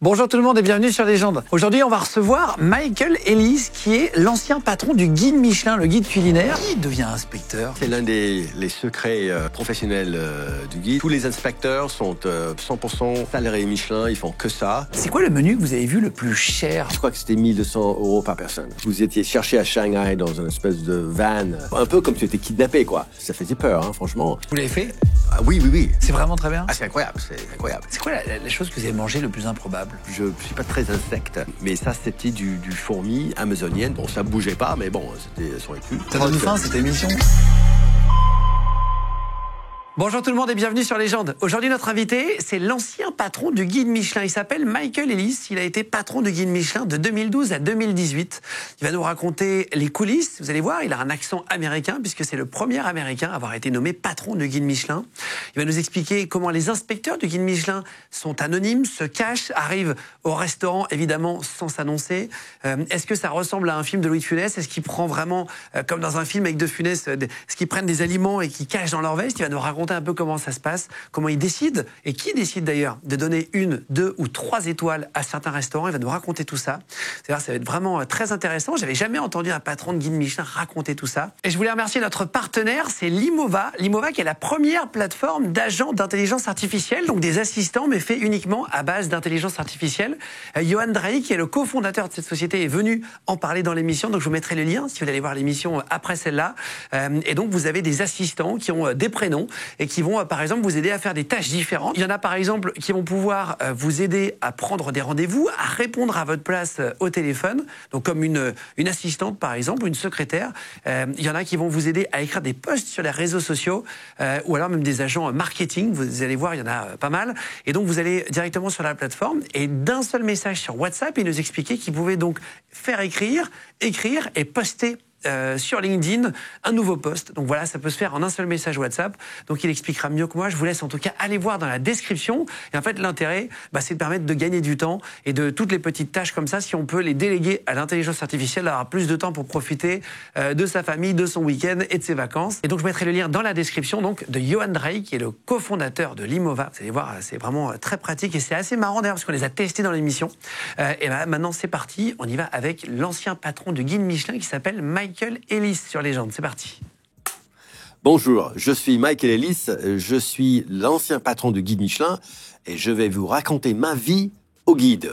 Bonjour tout le monde et bienvenue sur Légende. Aujourd'hui, on va recevoir Michael Ellis, qui est l'ancien patron du guide Michelin, le guide culinaire. Qui devient inspecteur? C'est l'un des secrets professionnels du guide. Tous les inspecteurs sont 100% salariés Michelin, ils font que ça. C'est quoi le menu que vous avez vu le plus cher? Je crois que c'était 1 200 € par personne. Vous étiez cherché à Shanghai dans une espèce de van, un peu comme si tu étais kidnappé, quoi. Ça faisait peur, hein, franchement. Vous l'avez fait? Ah, oui. C'est vraiment très bien? Ah, c'est incroyable, c'est incroyable. C'est quoi la chose que vous avez mangé le plus improbable? Je suis pas très insecte, mais ça, c'était du fourmi amazonienne. Bon, ça bougeait pas, mais bon, c'était sur les coups. Ça donne faim, cette émission. Bonjour tout le monde et bienvenue sur Légende. Aujourd'hui, notre invité, c'est l'ancien patron du guide Michelin. Il s'appelle Michael Ellis. Il a été patron du guide Michelin de 2012 à 2018. Il va nous raconter les coulisses. Vous allez voir, il a un accent américain puisque c'est le premier américain à avoir été nommé patron du guide Michelin. Il va nous expliquer comment les inspecteurs du guide Michelin sont anonymes, se cachent, arrivent au restaurant évidemment sans s'annoncer. Est-ce que ça ressemble à un film de Louis de Funès? Est-ce qu'il prend vraiment, comme dans un film avec De Funès, est-ce qu'ils prennent des aliments et qu'ils cachent dans leur veste? Il va nous raconter un peu comment ça se passe, comment il décide, et qui décide d'ailleurs de donner 1, 2 ou 3 étoiles à certains restaurants. Il va nous raconter tout ça. C'est-à-dire, ça va être vraiment très intéressant. J'avais jamais entendu un patron de guide Michelin raconter tout ça. Et je voulais remercier notre partenaire, c'est Limova. Limova qui est la première plateforme d'agents d'intelligence artificielle, donc des assistants, mais fait uniquement à base d'intelligence artificielle. Johan Drahi, qui est le cofondateur de cette société, est venu en parler dans l'émission. Donc je vous mettrai le lien si vous voulez aller voir l'émission après celle-là. Et donc vous avez des assistants qui ont des prénoms et qui vont, par exemple, vous aider à faire des tâches différentes. Il y en a, par exemple, qui vont pouvoir vous aider à prendre des rendez-vous, à répondre à votre place au téléphone, donc comme une assistante, par exemple, ou une secrétaire. Il y en a qui vont vous aider à écrire des posts sur les réseaux sociaux, ou alors même des agents marketing. Vous allez voir, il y en a pas mal. Et donc, vous allez directement sur la plateforme, et d'un seul message sur WhatsApp, il nous expliquait qu'il pouvait donc faire écrire et poster sur LinkedIn un nouveau post. Donc voilà, ça peut se faire en un seul message WhatsApp. Donc il expliquera mieux que moi. Je vous laisse en tout cas aller voir dans la description. Et en fait, l'intérêt, c'est de permettre de gagner du temps et de toutes les petites tâches comme ça, si on peut les déléguer à l'intelligence artificielle, d'avoir plus de temps pour profiter de sa famille, de son week-end et de ses vacances. Et donc je mettrai le lien dans la description donc de Johan Drahi, qui est le cofondateur de Limova. Vous allez voir, c'est vraiment très pratique et c'est assez marrant d'ailleurs parce qu'on les a testés dans l'émission. Et maintenant c'est parti. On y va avec l'ancien patron du guide Michelin qui s'appelle Michael Ellis sur Légende. C'est parti. Bonjour, je suis Michael Ellis, je suis l'ancien patron du guide Michelin et je vais vous raconter ma vie au guide.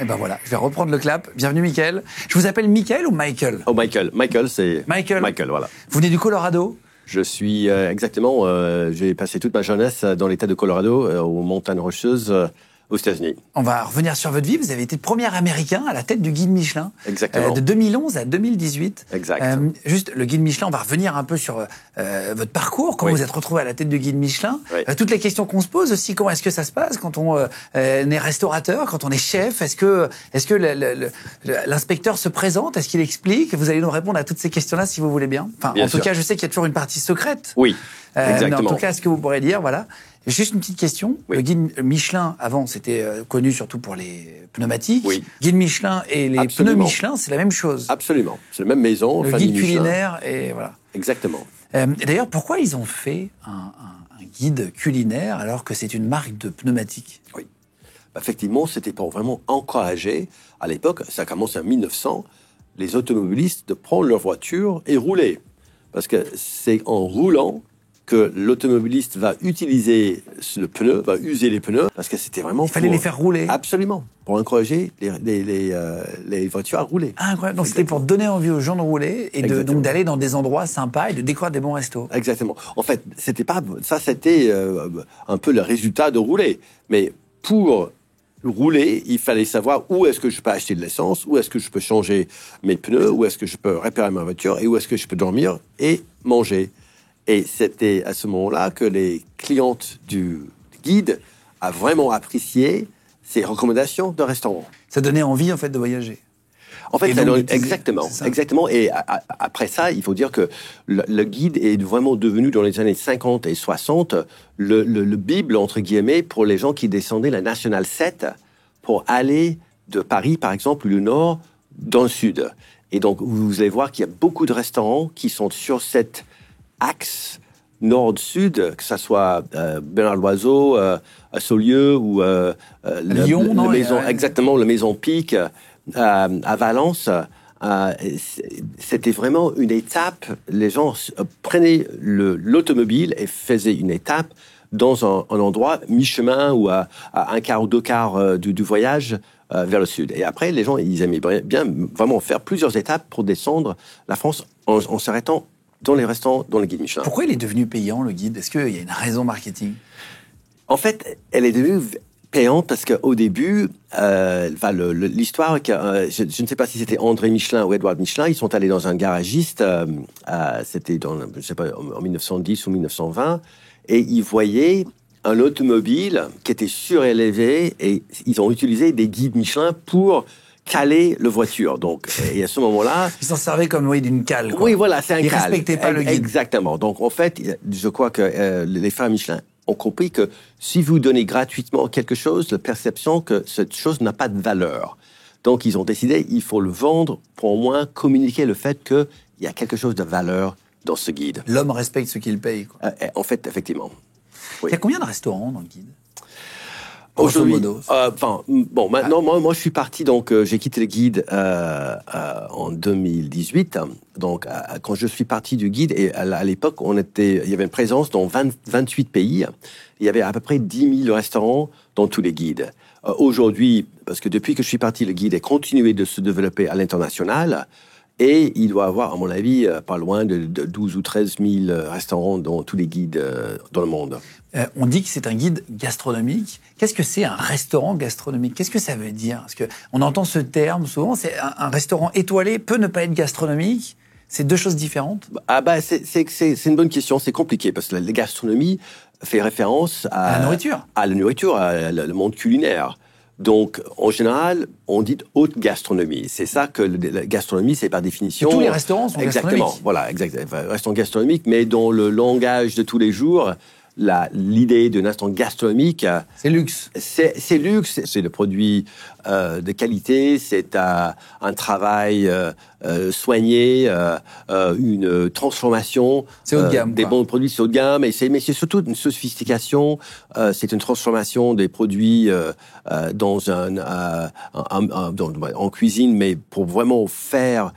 Et ben voilà, je vais reprendre le clap. Bienvenue Michael. Je vous appelle Michael ou Michael? Oh Michael, c'est Michael, voilà. Vous venez du Colorado? Je suis exactement, j'ai passé toute ma jeunesse dans l'État de Colorado, aux montagnes rocheuses, aux États-Unis. On va revenir sur votre vie. Vous avez été le premier Américain à la tête du guide Michelin. Exactement. De 2011 à 2018. Exact. Juste, le guide Michelin, on va revenir un peu sur votre parcours, comment vous êtes retrouvé à la tête du guide Michelin. Oui. Toutes les questions qu'on se pose aussi, comment est-ce que ça se passe quand on est restaurateur, quand on est chef? Est-ce que l'inspecteur se présente? Est-ce qu'il explique? Vous allez nous répondre à toutes ces questions-là si vous voulez bien. Enfin, Bien en tout cas, je sais qu'il y a toujours une partie secrète. Oui, exactement. Mais en tout cas, ce que vous pourrez dire, voilà. Juste une petite question. Oui. Le guide Michelin, avant, c'était connu surtout pour les pneumatiques. Oui. Guide Michelin et les Absolument. pneus Michelin, c'est la même chose. Absolument. C'est la même maison. Le famille guide Michelin. culinaire et voilà. Exactement. D'ailleurs, pourquoi ils ont fait un guide culinaire alors que c'est une marque de pneumatiques? Oui. Effectivement, c'était pour vraiment encourager, à l'époque, ça commence en 1900, les automobilistes de prendre leur voiture et rouler. Parce que c'est en roulant que l'automobiliste va utiliser le pneu, va user les pneus, parce que c'était vraiment... Il fallait les faire rouler. Absolument, pour encourager les voitures à rouler. Ah, incroyable. Donc c'était pour donner envie aux gens de rouler et donc d'aller dans des endroits sympas et de découvrir des bons restos. Exactement. En fait, c'était un peu le résultat de rouler. Mais pour rouler, il fallait savoir où est-ce que je peux acheter de l'essence, où est-ce que je peux changer mes pneus, où est-ce que je peux réparer ma voiture et où est-ce que je peux dormir et manger. Et c'était à ce moment-là que les clientes du guide a vraiment apprécié ces recommandations de restaurants. Ça donnait envie, en fait, de voyager. En fait, exactement. Exactement. Et après ça, il faut dire que le guide est vraiment devenu, dans les années 50 et 60, le Bible, entre guillemets, pour les gens qui descendaient la Nationale 7 pour aller de Paris, par exemple, le nord, dans le sud. Et donc, vous allez voir qu'il y a beaucoup de restaurants qui sont sur cet axe nord-sud, que ça soit Bernard Loiseau, à Saulieu ou Lyon, non, exactement, la Maison Pic à Valence. C'était vraiment une étape. Les gens prenaient l'automobile et faisaient une étape dans un endroit mi-chemin ou à un quart ou deux quarts du voyage vers le sud. Et après, les gens, ils aimaient bien vraiment faire plusieurs étapes pour descendre la France en s'arrêtant dans les restaurants, dans le guide Michelin. Pourquoi il est devenu payant, le guide? Est-ce qu'il y a une raison marketing? En fait, elle est devenue payante parce qu'au début, l'histoire, je ne sais pas si c'était André Michelin ou Édouard Michelin, ils sont allés dans un garagiste, c'était je ne sais pas, en 1910 ou 1920, et ils voyaient un automobile qui était surélevé et ils ont utilisé des guides Michelin pour caler le voiture. Donc, et à ce moment-là... Ils s'en servaient comme d'une cale, quoi. Oui, voilà, c'est un cale. Ils respectaient pas le guide. Exactement. Donc, en fait, je crois que les frères Michelin ont compris que si vous donnez gratuitement quelque chose, la perception que cette chose n'a pas de valeur. Donc, ils ont décidé, il faut le vendre pour au moins communiquer le fait qu'il y a quelque chose de valeur dans ce guide. L'homme respecte ce qu'il paye, quoi. En fait, effectivement. Oui. Il y a combien de restaurants dans le guide? Aujourd'hui, maintenant, moi, je suis parti, donc, j'ai quitté le guide en 2018. Donc, quand je suis parti du guide, et à l'époque, il y avait une présence dans 28 pays. Il y avait à peu près 10 000 restaurants dans tous les guides. Aujourd'hui, parce que depuis que je suis parti, le guide a continué de se développer à l'international. Et il doit avoir, à mon avis, pas loin de 12 ou 13 000 restaurants dans tous les guides dans le monde. On dit que c'est un guide gastronomique. Qu'est-ce que c'est un restaurant gastronomique? Qu'est-ce que ça veut dire? Parce qu'on entend ce terme souvent, c'est un restaurant étoilé peut ne pas être gastronomique. C'est deux choses différentes? C'est une bonne question. C'est compliqué parce que la gastronomie fait référence à la nourriture. À la nourriture, le monde culinaire. Donc, en général, on dit haute gastronomie. C'est ça que la gastronomie, c'est par définition... Et tous les restaurants sont exactement, gastronomiques. Voilà, exactement. Restaurant gastronomique, mais dans le langage de tous les jours, l'idée d'un restaurant gastronomique... C'est luxe. C'est luxe, c'est le produit de qualité, c'est un travail soigné, une transformation... C'est haut de gamme, des bons produits, c'est haut de gamme, mais c'est surtout une sophistication, c'est une transformation des produits en cuisine, mais pour vraiment faire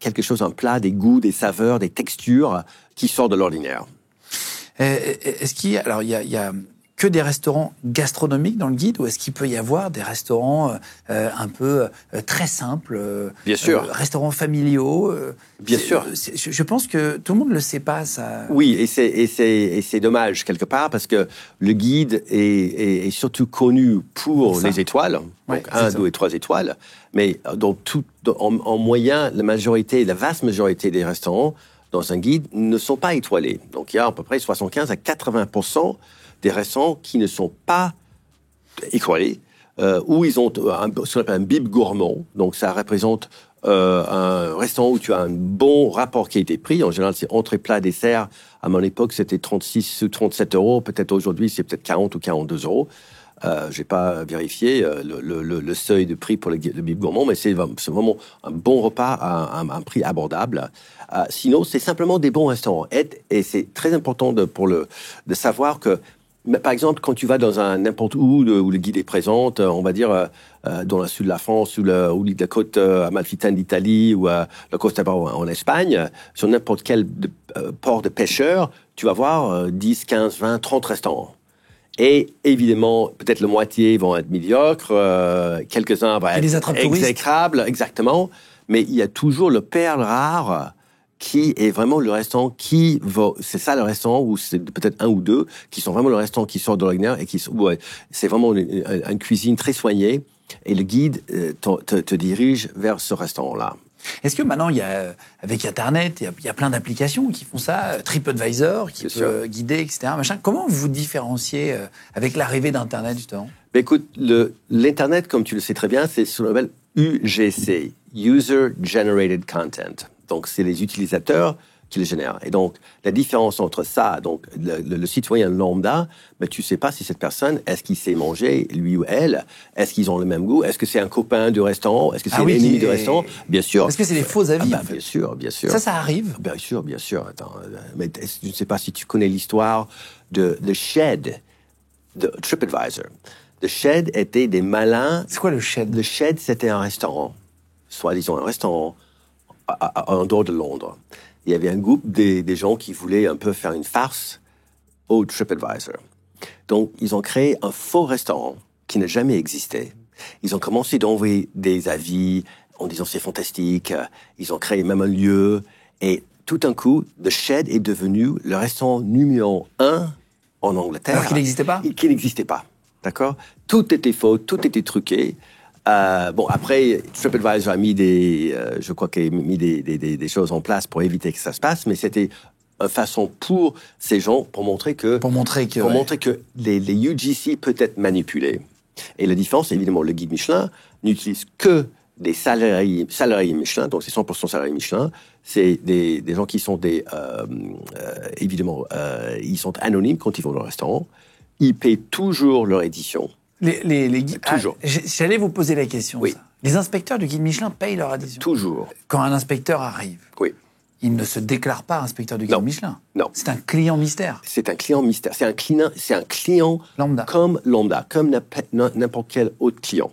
quelque chose, un plat, des goûts, des saveurs, des textures qui sortent de l'ordinaire. Est-ce qu'il y a, alors il y a que des restaurants gastronomiques dans le guide, ou est-ce qu'il peut y avoir des restaurants un peu très simples, bien sûr, restaurants familiaux? Bien sûr. Je pense que tout le monde ne le sait pas, ça. Oui, et c'est dommage quelque part parce que le guide est surtout connu pour les étoiles, donc 1, 2 et 3 étoiles, mais en moyen, la vaste majorité des restaurants dans un guide ne sont pas étoilés. Donc, il y a à peu près 75 à 80% des restaurants qui ne sont pas étoilés, où ils ont ce qu'on appelle un bib gourmand. Donc, ça représente un restaurant où tu as un bon rapport qualité-prix. En général, c'est entrée, plat, dessert. À mon époque, c'était 36 ou 37 euros. Peut-être aujourd'hui, c'est peut-être 40 ou 42 euros. J'ai pas vérifié le seuil de prix pour le bib gourmand, mais c'est vraiment un bon repas à un prix abordable. Sinon, c'est simplement des bons restaurants. Et c'est très important de savoir que, par exemple, quand tu vas dans n'importe où le guide est présent, on va dire dans le sud de la France ou la côte amalfitaine d'Italie ou la Costa Brava en Espagne, sur n'importe quel port de pêcheurs, tu vas voir 10, 15, 20, 30 restaurants. Et évidemment, peut-être la moitié vont être médiocres, quelques-uns vont être exécrables, exactement. Mais il y a toujours le perle rare qui est vraiment le restaurant c'est ça le restaurant, ou c'est peut-être un ou deux, qui sont vraiment le restaurant qui sort de l'ordinaire et c'est vraiment une cuisine très soignée. Et le guide te dirige vers ce restaurant-là. Est-ce que maintenant, avec Internet, il y a plein d'applications qui font ça, TripAdvisor, qui peut guider, etc. Comment vous vous différenciez avec l'arrivée d'Internet, justement? Écoute, l'Internet, comme tu le sais très bien, c'est ce qu'on appelle UGC, User Generated Content. Donc, c'est les utilisateurs qui le génère. Et donc, la différence entre ça, donc le citoyen lambda, mais tu sais pas si cette personne, est-ce qu'il sait manger, lui ou elle, est-ce qu'ils ont le même goût, est-ce que c'est un copain du restaurant, est-ce que c'est un ennemi du restaurant, bien sûr. Est-ce que c'est des faux avis? Bien sûr, bien sûr. Ça arrive? Bien sûr. Attends, mais je ne sais pas si tu connais l'histoire de The Shed, de TripAdvisor. The Shed était des malins. C'est quoi le Shed? Le Shed, c'était un restaurant, soi-disant un restaurant en dehors de Londres. Il y avait un groupe des gens qui voulaient un peu faire une farce au TripAdvisor. Donc, ils ont créé un faux restaurant qui n'a jamais existé. Ils ont commencé d'envoyer des avis en disant c'est fantastique. Ils ont créé même un lieu. Et tout d'un coup, The Shed est devenu le restaurant numéro 1 en Angleterre. Alors qu'il n'existait pas? Qu'il n'existait pas. D'accord? Tout était faux, tout était truqué. Bon, après, TripAdvisor a mis je crois qu'il a mis des choses en place pour éviter que ça se passe, mais c'était une façon pour ces gens, pour montrer que les UGC peuvent être manipulés. Et la différence, évidemment, le guide Michelin n'utilise que des salariés Michelin, donc c'est 100% salariés Michelin. C'est des gens qui sont évidemment, ils sont anonymes quand ils vont dans le restaurant. Ils payent toujours leur édition. Les guides, toujours. J'allais vous poser la question. Oui. Ça. Les inspecteurs du guide Michelin payent leur adhésion? Toujours. Quand un inspecteur arrive, oui. Il ne se déclare pas inspecteur du guide Michelin. Non. C'est un client mystère. C'est un client mystère. C'est un client lambda, comme n'importe quel autre client.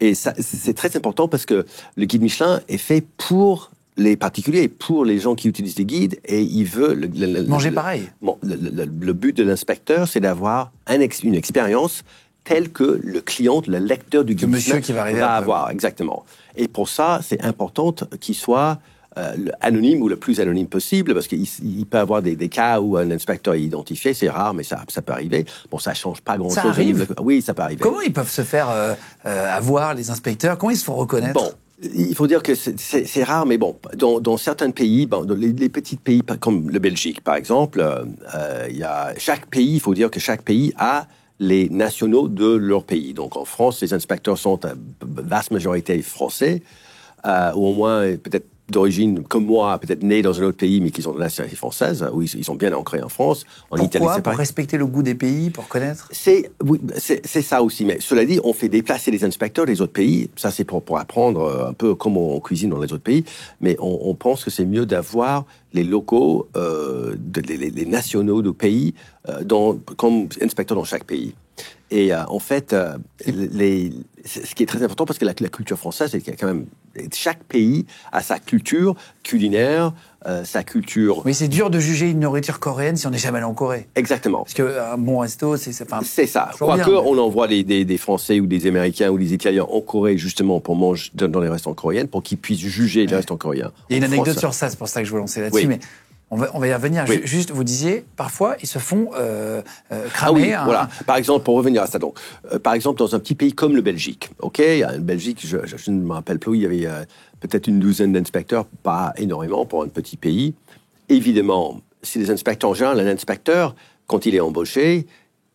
Et ça, c'est très important parce que le guide Michelin est fait pour les particuliers, pour les gens qui utilisent des guides, et il veut manger pareil. Le but de l'inspecteur, c'est d'avoir une expérience telle que le client, le lecteur du guide Michelin qui va avoir. Exactement. Et pour ça, c'est important qu'il soit anonyme ou le plus anonyme possible, parce qu'il peut y avoir des cas où un inspecteur est identifié, c'est rare, mais ça peut arriver. Bon, ça change pas grand-chose. Ça arrive? Oui, ça peut arriver. Comment ils peuvent se faire avoir, les inspecteurs? Comment ils se font reconnaître? Bon, il faut dire que c'est rare, mais bon, dans certains pays, dans les petits pays comme le Belgique, par exemple, il faut dire que chaque pays a les nationaux de leur pays. Donc en France, les inspecteurs sont à vaste majorité français, ou au moins peut-être d'origine, comme moi, peut-être nés dans un autre pays, mais qui sont de nationalité française, où ils sont bien ancrés en France. En Italie, c'est pour respecter le goût des pays, pour connaître? C'est ça aussi. Mais cela dit, on fait déplacer les inspecteurs des autres pays. Ça, c'est pour apprendre un peu comment on cuisine dans les autres pays. Mais on pense que c'est mieux d'avoir les locaux, les nationaux du pays, comme inspecteurs dans chaque pays. Et en fait, ce qui est très important, parce que la culture française, c'est quand même chaque pays a sa culture culinaire, sa culture. Oui, c'est dur de juger une nourriture coréenne si on n'est jamais allé en Corée. Exactement. Parce qu'un bon resto, c'est ça. Quoique on envoie des Français ou des Américains ou des Italiens en Corée justement pour manger dans les restaurants coréens, pour qu'ils puissent juger les restaurants coréens. Il y a une anecdote sur ça, c'est pour ça que je veux lancer là-dessus. Oui. Mais on va y revenir. Oui. Juste, vous disiez, parfois, ils se font cramer. Ah oui, voilà. Par exemple, pour revenir à ça, donc, par exemple, dans un petit pays comme le Belgique, ok, en Belgique, je ne me rappelle plus, il y avait peut-être une douzaine d'inspecteurs, pas énormément pour un petit pays. Évidemment, si les inspecteurs en général, un inspecteur, quand il est embauché,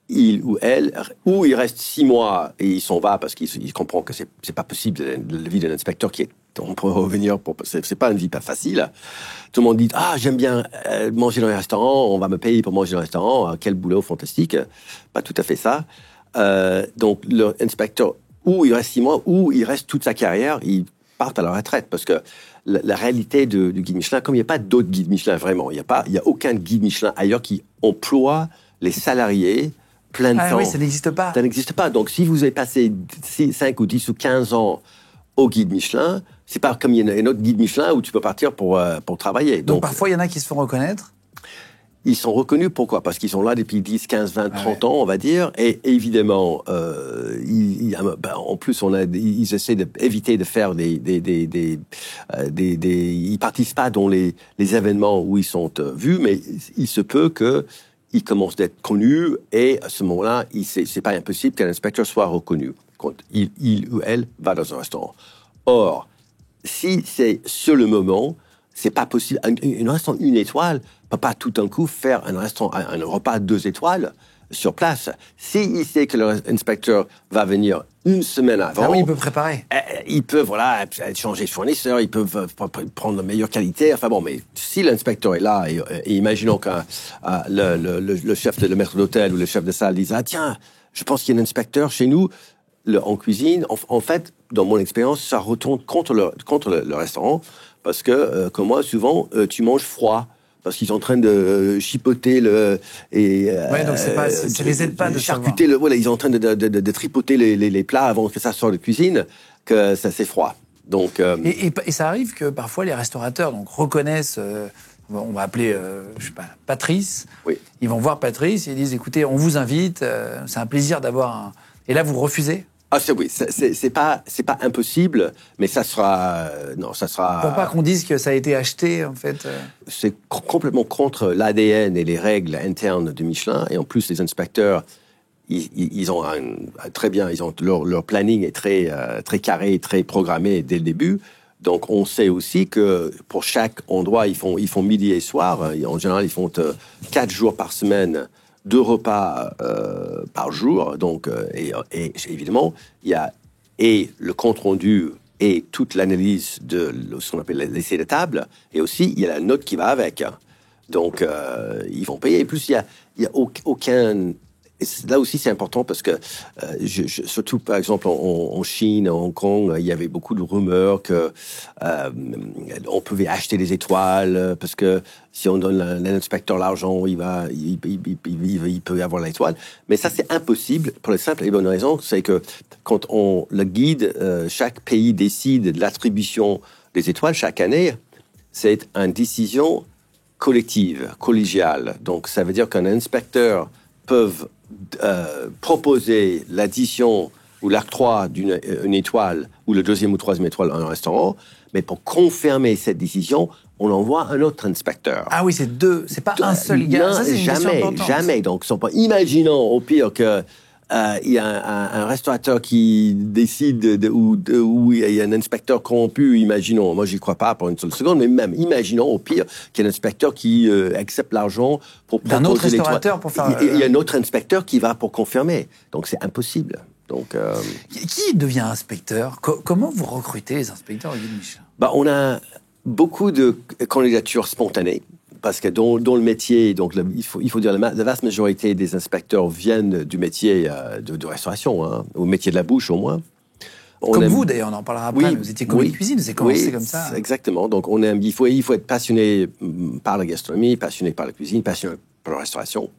il ou elle, ou il reste 6 mois et il s'en va parce qu'il comprend que c'est pas possible la vie d'un inspecteur qui est, on peut revenir c'est pas une vie pas facile. Tout le monde dit, j'aime bien manger dans les restaurants, on va me payer pour manger dans les restaurants, quel boulot fantastique. Pas tout à fait ça. Donc, l'inspecteur, ou il reste 6 mois, ou il reste toute sa carrière, il part à la retraite parce que la réalité du guide Michelin, comme il n'y a pas d'autres guides Michelin vraiment, il y a aucun guide Michelin ailleurs qui emploie les salariés plein de temps. Oui, ça n'existe pas. Ça n'existe pas. Donc, si vous avez passé 5 ou 10 ou 15 ans au guide Michelin, c'est pas comme il y a un autre guide Michelin où tu peux partir pour travailler. Donc, parfois, il y en a qui se font reconnaître? Ils sont reconnus, pourquoi? Parce qu'ils sont là depuis 10, 15, 20, 30 ans, on va dire. Et évidemment, en plus, ils essaient d'éviter de faire ils participent pas dans les événements où ils sont vus, mais il se peut qu'ils commencent d'être connus, et à ce moment-là, c'est pas impossible qu'un inspecteur soit reconnu quand il ou elle va dans un restaurant. Or, si c'est sur le moment, c'est pas possible. Un restaurant 1 étoile peut pas tout d'un coup faire un repas 2 étoiles sur place. S'il sait que l'inspecteur va venir une semaine avant... Ah oui, il peut préparer. Il peut, voilà, changer de fournisseur, il peut prendre la meilleure qualité. Enfin bon, mais si l'inspecteur est là, et imaginons que le chef le maître d'hôtel ou le chef de salle dise « Ah tiens, je pense qu'il y a un inspecteur chez nous en cuisine. » En fait, dans mon expérience, ça retourne contre le restaurant parce que, comme moi, souvent, tu manges froid. Parce qu'ils sont en train de chipoter donc ça les aide pas de charcuter voilà, ils sont en train de tripoter les plats avant que ça sorte de cuisine, que ça c'est froid. Donc et ça arrive que parfois les restaurateurs reconnaissent, on va appeler je sais pas, Patrice. Oui. Ils vont voir Patrice et ils disent écoutez, on vous invite, c'est un plaisir d'avoir un... Et là vous refusez. Ah oui, c'est pas impossible, mais ça sera Pour pas qu'on dise que ça a été acheté en fait. C'est complètement contre l'ADN et les règles internes de Michelin, et en plus les inspecteurs, ils ont très bien, ils ont leur planning est très carré, très programmé dès le début. Donc on sait aussi que pour chaque endroit ils font midi et soir. En général ils font 4 jours par semaine. 2 repas par jour, donc et évidemment il y a le compte rendu et toute l'analyse de ce qu'on appelle l'essai de table, et aussi il y a la note qui va avec. Donc ils vont payer. Et plus il y a aucun. Là aussi c'est important parce que surtout par exemple en Chine, à Hong Kong, il y avait beaucoup de rumeurs que on pouvait acheter des étoiles parce que si on donne à l'inspecteur l'argent, il peut y avoir l'étoile. Mais ça c'est impossible pour la simple et bonne raison, c'est que quand le guide, chaque pays décide de l'attribution des étoiles chaque année, c'est une décision collective, collégiale. Donc ça veut dire qu'un inspecteur peut proposer l'addition ou l'octroi d'une étoile ou le 2e ou 3e étoile à un restaurant, mais pour confirmer cette décision, on envoie un autre inspecteur. Ah oui, c'est 2, c'est pas un seul gars. Ça, c'est jamais. Donc, imaginons au pire que il y a un restaurateur qui décide où il y a un inspecteur corrompu, imaginons, moi j'y crois pas pour une seule seconde, mais même imaginons au pire qu'il y a un inspecteur qui accepte l'argent pour proposer d'un autre restaurateur pour faire... Il y a un autre inspecteur qui va pour confirmer. Donc c'est impossible. Donc qui devient inspecteur? Comment vous recrutez les inspecteurs au guide Michelin? On a beaucoup de candidatures spontanées. Parce que dans le métier, donc il faut dire la vaste majorité des inspecteurs viennent du métier de restauration, au métier de la bouche au moins. Vous d'ailleurs, on en parlera après. Oui, vous étiez commis de cuisine, vous avez commencé comme ça. Exactement. Donc il faut être passionné par la gastronomie, passionné par la cuisine, passionné par la restauration.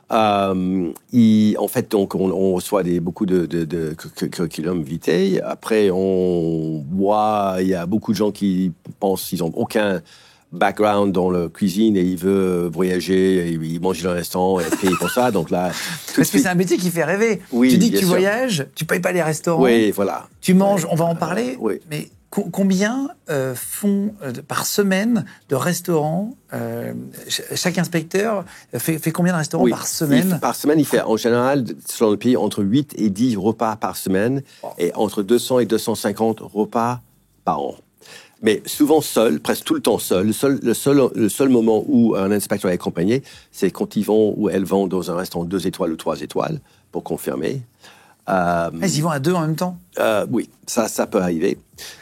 En fait, donc on reçoit beaucoup de curriculum vitae. Après, on voit, il y a beaucoup de gens qui pensent qu'ils n'ont aucun background dans la cuisine et il veut voyager, et il mange dans un restaurant et payer pour ça. Donc là, parce que c'est un métier qui fait rêver. Oui, tu dis que tu voyages, tu payes pas les restaurants. Oui, voilà. Tu manges, on va en parler. Oui. Mais combien font par semaine de restaurants chaque inspecteur fait combien de restaurants par semaine? Par semaine, il fait en général, selon le pays, entre 8 et 10 repas par semaine et entre 200 et 250 repas par an. Mais souvent seul, presque tout le temps seul. Le seul moment où un inspecteur est accompagné, c'est quand ils vont ou elles vont dans un restaurant 2 étoiles ou 3 étoiles, pour confirmer. Ils y vont à 2 en même temps? Oui, ça peut arriver.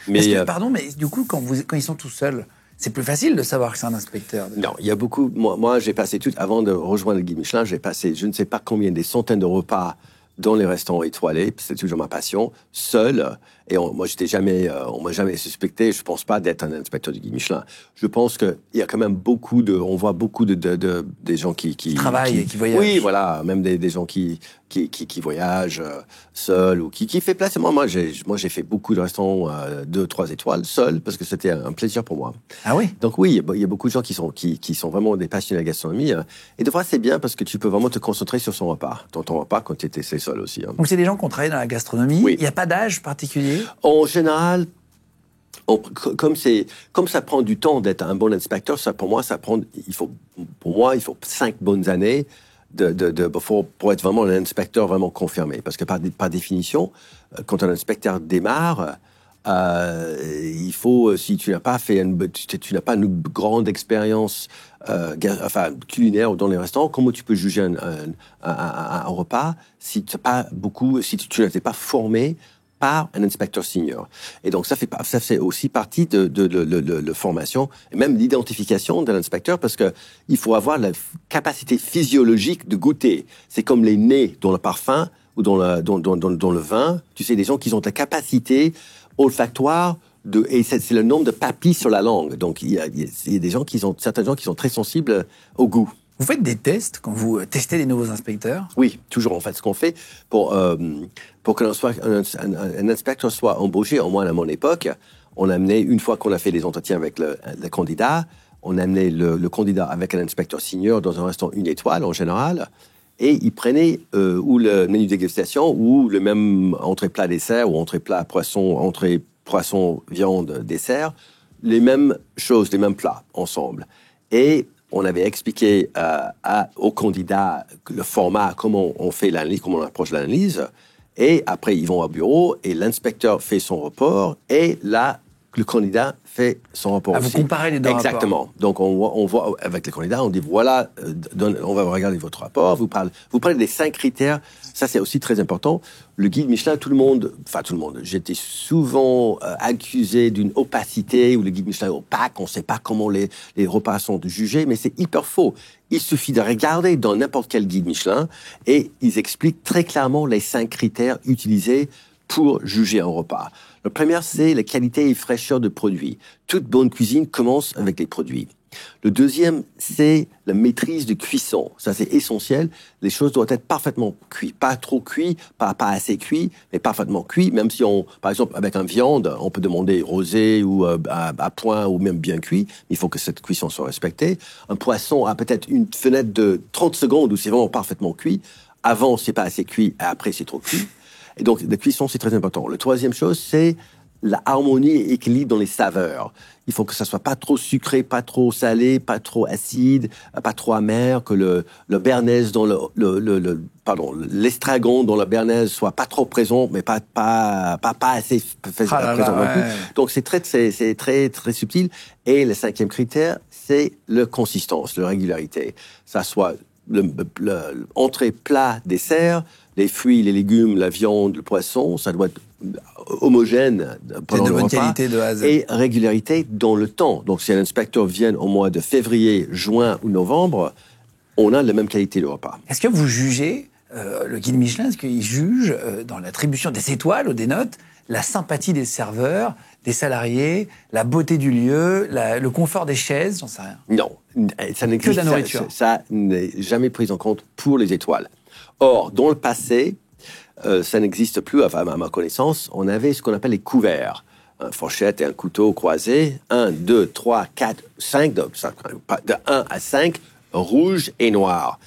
Mais pardon, mais du coup, quand ils sont tout seuls, c'est plus facile de savoir que c'est un inspecteur. Non, il y a beaucoup... Moi, j'ai passé avant de rejoindre le guide Michelin, j'ai passé je ne sais pas combien, des centaines de repas dans les restaurants étoilés, c'est toujours ma passion, seul. Et moi, on m'a jamais suspecté, je pense pas, d'être un inspecteur du guide Michelin. Je pense qu'il y a quand même on voit beaucoup des gens qui travaillent et qui voyagent. Oui, voilà, même des gens qui voyagent seuls ou qui fait placement. Moi, j'ai fait beaucoup de restaurants 2, 3 étoiles seul parce que c'était un plaisir pour moi. Ah oui. Donc oui, il y a beaucoup de gens qui sont vraiment des passionnés de gastronomie. Et des fois, c'est bien parce que tu peux vraiment te concentrer sur ton repas quand tu étais seul aussi. Donc c'est des gens qui ont travaillé dans la gastronomie. Oui. Il n'y a pas d'âge particulier? En général, comme ça prend du temps d'être un bon inspecteur, il faut 5 bonnes années pour être vraiment un inspecteur vraiment confirmé. Parce que par définition, quand un inspecteur démarre, Il faut, si tu n'as pas tu n'as pas une grande expérience culinaire dans les restaurants, comment tu peux juger un repas si tu n'étais pas formé par un inspecteur senior. Et donc ça fait aussi partie de formation et même l'identification de l'inspecteur, parce que il faut avoir la capacité physiologique de goûter. C'est comme les nez dans le parfum ou dans le vin. Tu sais, des gens qui ont la capacité olfactoire et c'est le nombre de papilles sur la langue. Donc il y a certains gens qui sont très sensibles au goût. Vous faites des tests quand vous testez les nouveaux inspecteurs? Oui, toujours. En fait, ce qu'on fait pour qu'un inspecteur soit embauché, au moins à mon époque, on amenait, une fois qu'on a fait les entretiens avec le candidat, on amenait le candidat avec un inspecteur senior dans un restaurant 1 étoile en général, et il prenait ou le menu de dégustation ou le même entrée plat dessert ou entrée plat poisson, entrée poisson viande dessert, les mêmes choses, les mêmes plats ensemble. Et on avait expliqué aux candidats le format, comment on fait l'analyse, comment on approche l'analyse. Et après, ils vont au bureau et l'inspecteur fait son rapport. Et là, le candidat fait son rapport aussi. Vous comparez les deux rapports. Exactement. Donc, on voit avec le candidat, on dit, voilà, on va regarder votre rapport. Vous parlez des 5 critères. Ça, c'est aussi très important. Le guide Michelin, tout le monde, j'étais souvent accusé d'une opacité, ou le guide Michelin est opaque, on ne sait pas comment les repas sont jugés, mais c'est hyper faux. Il suffit de regarder dans n'importe quel guide Michelin et ils expliquent très clairement les 5 critères utilisés pour juger un repas. Le premier, c'est la qualité et fraîcheur de produits. Toute bonne cuisine commence avec les produits. Le deuxième, c'est la maîtrise de cuisson. Ça, c'est essentiel. Les choses doivent être parfaitement cuites. Pas trop cuit, pas assez cuit, mais parfaitement cuit. Même si par exemple, avec un viande, on peut demander rosé ou à point ou même bien cuit. Il faut que cette cuisson soit respectée. Un poisson a peut-être une fenêtre de 30 secondes où c'est vraiment parfaitement cuit. Avant, c'est pas assez cuit, et après, c'est trop cuit. Et donc, la cuisson, c'est très important. La troisième chose, c'est la harmonie et l'équilibre dans les saveurs. Il faut que ça soit pas trop sucré, pas trop salé, pas trop acide, pas trop amer, que le béarnaise dans l'estragon dans la béarnaise soit pas trop présent, mais pas assez présent non plus. Donc c'est très très subtil. Et le 5e critère, c'est la consistance, la régularité. Ça soit entrée, plat, dessert, les fruits, les légumes, la viande, le poisson, ça doit être homogène pendant le repas. C'est de bonne qualité de A à Z. Et régularité dans le temps. Donc, si un inspecteur vient au mois de février, juin ou novembre, on a la même qualité de repas. Est-ce que vous jugez, le guide Michelin, est-ce qu'il juge dans l'attribution des étoiles ou des notes, la sympathie des serveurs, des salariés, la beauté du lieu, le confort des chaises, j'en sais rien? Non, ça n'existe, que de la nourriture. Ça n'est jamais pris en compte pour les étoiles. Or, dans le passé, ça n'existe plus, enfin, à ma connaissance, on avait ce qu'on appelle les couverts. Une fourchette et un couteau croisés, 1, 2, 3, 4, 5, de 1 à 5, rouge et noir.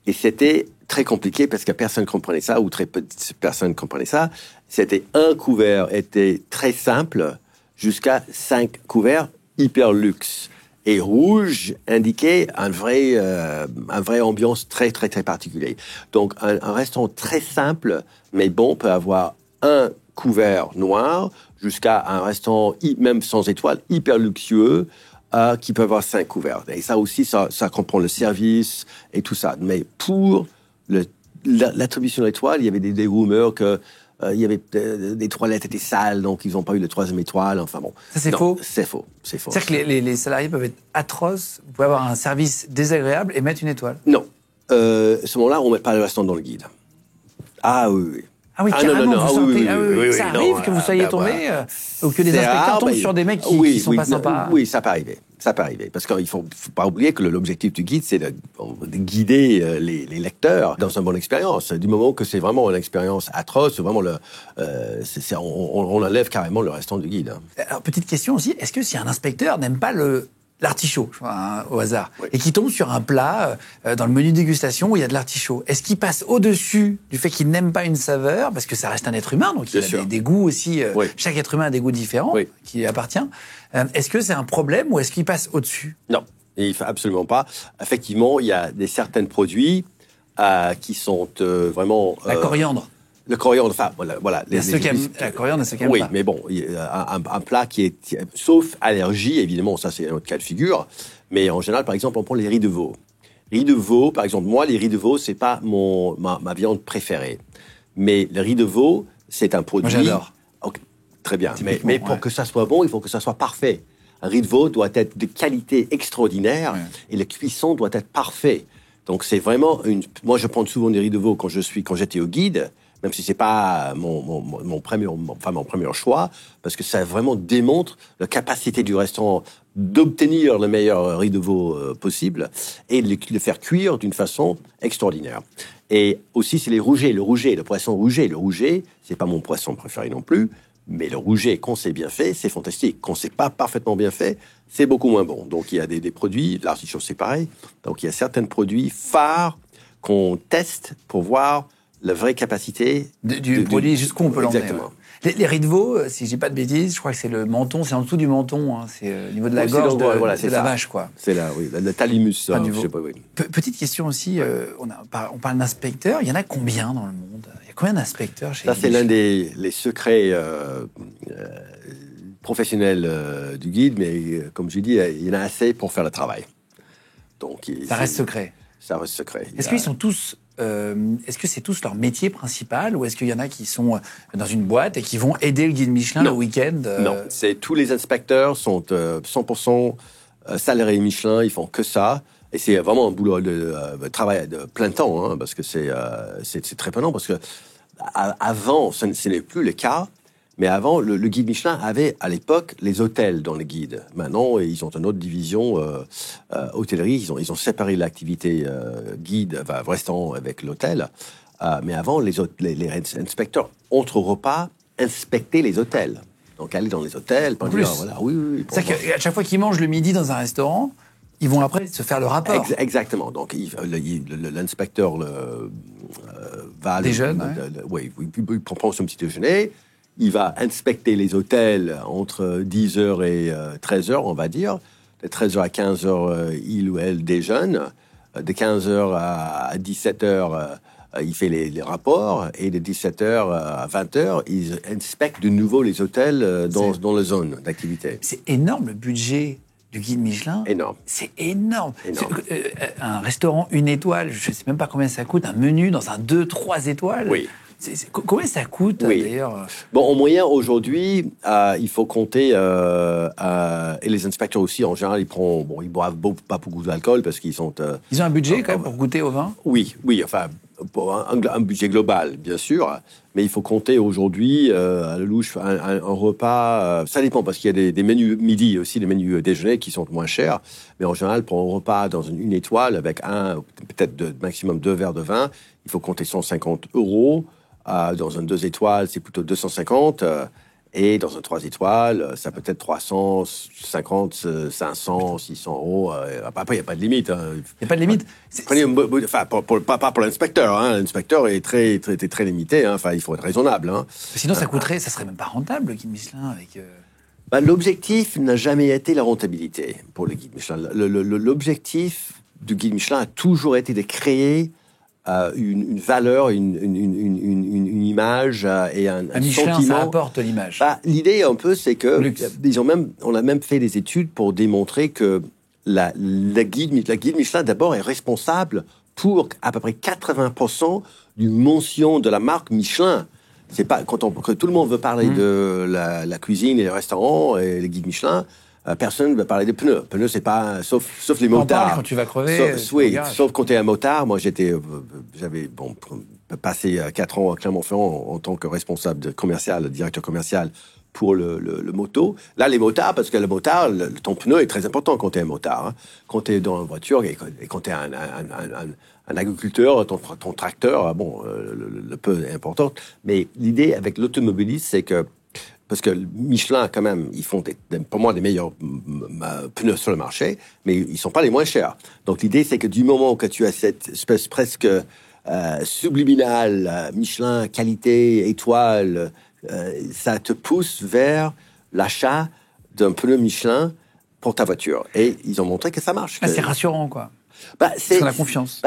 Et c'était très compliqué parce que personne ne comprenait ça, ou très peu de personnes comprenaient ça. C'était un couvert était très simple jusqu'à 5 couverts hyper luxe. Et rouge indiquait un vrai ambiance très, très, très particulier. Donc, un restaurant très simple, mais bon, peut avoir un couvert noir jusqu'à un restaurant, même sans étoiles, hyper luxueux, qui peut avoir 5 couverts. Et ça aussi, ça comprend le service et tout ça. Mais pour l'attribution de l'étoile, il y avait des rumeurs que il y avait des toilettes étaient sales, donc ils n'ont pas eu la 3e étoile. Enfin bon. Ça, c'est faux? C'est faux. C'est faux. C'est-à-dire que les salariés peuvent être atroces, vous pouvez avoir un service désagréable et mettre une étoile? Non. À ce moment-là, on ne met pas le restaurant dans le guide. Ah oui, oui. Ah oui, carrément, vous sentez... ça arrive que vous soyez tombé ou que des inspecteurs tombent sur des mecs qui ne sont pas sympas? Oui, ça peut arriver. Ça peut arriver. Parce qu'il ne faut pas oublier que l'objectif du guide, c'est de guider les lecteurs dans une bonne expérience. Du moment que c'est vraiment une expérience atroce, vraiment on enlève carrément le restant du guide. Alors, petite question aussi, est-ce que si un inspecteur n'aime pas l'artichaut, au hasard, oui, et qui tombe sur un plat dans le menu de dégustation où il y a de l'artichaut, est-ce qu'il passe au-dessus du fait qu'il n'aime pas une saveur, parce que ça reste un être humain, donc il a des goûts aussi, oui, chaque être humain a des goûts différents, oui, qui lui appartient. Est-ce que c'est un problème ou est-ce qu'il passe au-dessus? Non, il faut absolument pas. Effectivement, il y a certains produits qui sont vraiment... La coriandre. Le coriandre, enfin, voilà. La coriandre, c'est quand même oui, pas. mais bon, un plat qui est... Sauf allergie, évidemment, ça c'est un autre cas de figure. Mais en général, par exemple, on prend les riz de veau. Riz de veau, par exemple, moi, les riz de veau, c'est pas ma viande préférée. Mais le riz de veau, c'est un produit... Moi, j'adore. Okay, très bien. Mais pour que ça soit bon, il faut que ça soit parfait. Un riz de veau doit être de qualité extraordinaire et la cuisson doit être parfaite. Donc, c'est vraiment Moi, je prends souvent des riz de veau quand j'étais au guide, même si c'est pas mon premier choix, parce que ça vraiment démontre la capacité du restaurant d'obtenir le meilleur riz de veau possible et de le faire cuire d'une façon extraordinaire. Et aussi, c'est le poisson rouget. Le rouget, c'est pas mon poisson préféré non plus, mais le rouget, quand c'est bien fait, c'est fantastique. Quand c'est pas parfaitement bien fait, c'est beaucoup moins bon. Donc, il y a des produits, l'artichaut, c'est pareil. Donc, il y a certains produits phares qu'on teste pour voir la vraie capacité du produit jusqu'où on peut l'emmener. Exactement. Ouais. Les riz de veau, si je dis pas de bêtises, je crois que c'est le menton, c'est en dessous du menton, hein, c'est au niveau de la gorge de la vache, quoi. C'est là, oui, le thalamus. Je sais pas, oui. Petite question aussi, on parle d'inspecteurs, il y en a combien dans le monde? Il y a combien d'inspecteurs chez Ça, c'est l'un des secrets professionnels du guide, mais comme je dis, il y en a assez pour faire le travail. Donc, ça reste secret. Ça reste secret. Est-ce qu'ils sont tous... est-ce que c'est tous leur métier principal ou est-ce qu'il y en a qui sont dans une boîte et qui vont aider le guide Michelin le week-end Non, tous les inspecteurs sont 100% salariés Michelin, ils font que ça. Et c'est vraiment un boulot de travail de plein temps, hein, parce que c'est très prenant. Parce que avant, ce n'est plus le cas. Mais avant, le guide Michelin avait, à l'époque, les hôtels dans le guide. Maintenant, ils ont une autre division hôtellerie. Ils ont séparé l'activité guide, restaurant avec l'hôtel. Mais avant, les inspecteurs, entre repas, inspectaient les hôtels. Donc, aller dans les hôtels, pour dire, voilà, oui. C'est-à-dire qu'à chaque fois qu'ils mangent le midi dans un restaurant, ils vont après se faire le rapport. Exactement. Donc, l'inspecteur va... Déjeune, il prend son petit déjeuner. Il va inspecter les hôtels entre 10h et 13h, on va dire. De 13h à 15h, il ou elle déjeune. De 15h à 17h, il fait les rapports. Et de 17h à 20h, il inspecte de nouveau les hôtels dans la zone d'activité. C'est énorme, le budget du guide Michelin. Énorme. C'est énorme. Un restaurant 1 étoile, je ne sais même pas combien ça coûte. Un menu dans un 2-3 étoiles. Oui. Combien ça coûte, d'ailleurs? Bon, en moyenne, aujourd'hui, il faut compter... et les inspecteurs aussi, en général, ils boivent pas beaucoup d'alcool parce qu'ils sont... Ils ont un budget, quand même, pour goûter au vin? Oui, enfin, pour un budget global, bien sûr. Mais il faut compter aujourd'hui, à la louche, un repas... ça dépend, parce qu'il y a des menus midi aussi, des menus déjeuner qui sont moins chers. Mais en général, pour un repas dans une étoile, avec peut-être maximum 2 verres de vin, il faut compter 150 €. Dans un 2 étoiles, c'est plutôt 250. Et dans un 3 étoiles, ça peut être 350, 500, 600 €. Après, il n'y a pas de limite. Il n'y a pas de limite. Enfin, pas pour l'inspecteur. Hein. L'inspecteur est très limité. Hein. Enfin, il faut être raisonnable. Hein. Sinon, ça serait même pas rentable, le guide Michelin, avec... L'objectif n'a jamais été la rentabilité pour le guide Michelin. L'objectif du guide Michelin a toujours été de créer une valeur, une image et un Michelin, sentiment. Ça apporte l'image. L'idée un peu, c'est que on a même fait des études pour démontrer que la guide Michelin d'abord est responsable pour à peu près 80% du mention de la marque Michelin. C'est pas quand tout le monde veut parler de la cuisine et les restaurants et les guides Michelin. Personne ne va parler des pneus. Pneus, c'est pas... Sauf les motards. Quand tu vas crever. Sauf quand tu es un motard. Moi, j'avais passé 4 ans à Clermont-Ferrand en tant que responsable commercial, directeur commercial pour le moto. Là, les motards, parce que le motard, ton pneu est très important quand tu es un motard. Hein. Quand tu es dans la voiture et quand tu es un agriculteur, ton tracteur, le peu est important. Mais l'idée avec l'automobiliste, c'est que parce que Michelin, quand même, ils font pour moi des meilleurs pneus sur le marché, mais ils sont pas les moins chers. Donc l'idée, c'est que du moment que tu as cette espèce presque subliminale, Michelin, qualité, étoile, ça te pousse vers l'achat d'un pneu Michelin pour ta voiture. Et ils ont montré que ça marche. C'est rassurant, quoi. Parce qu'on a confiance.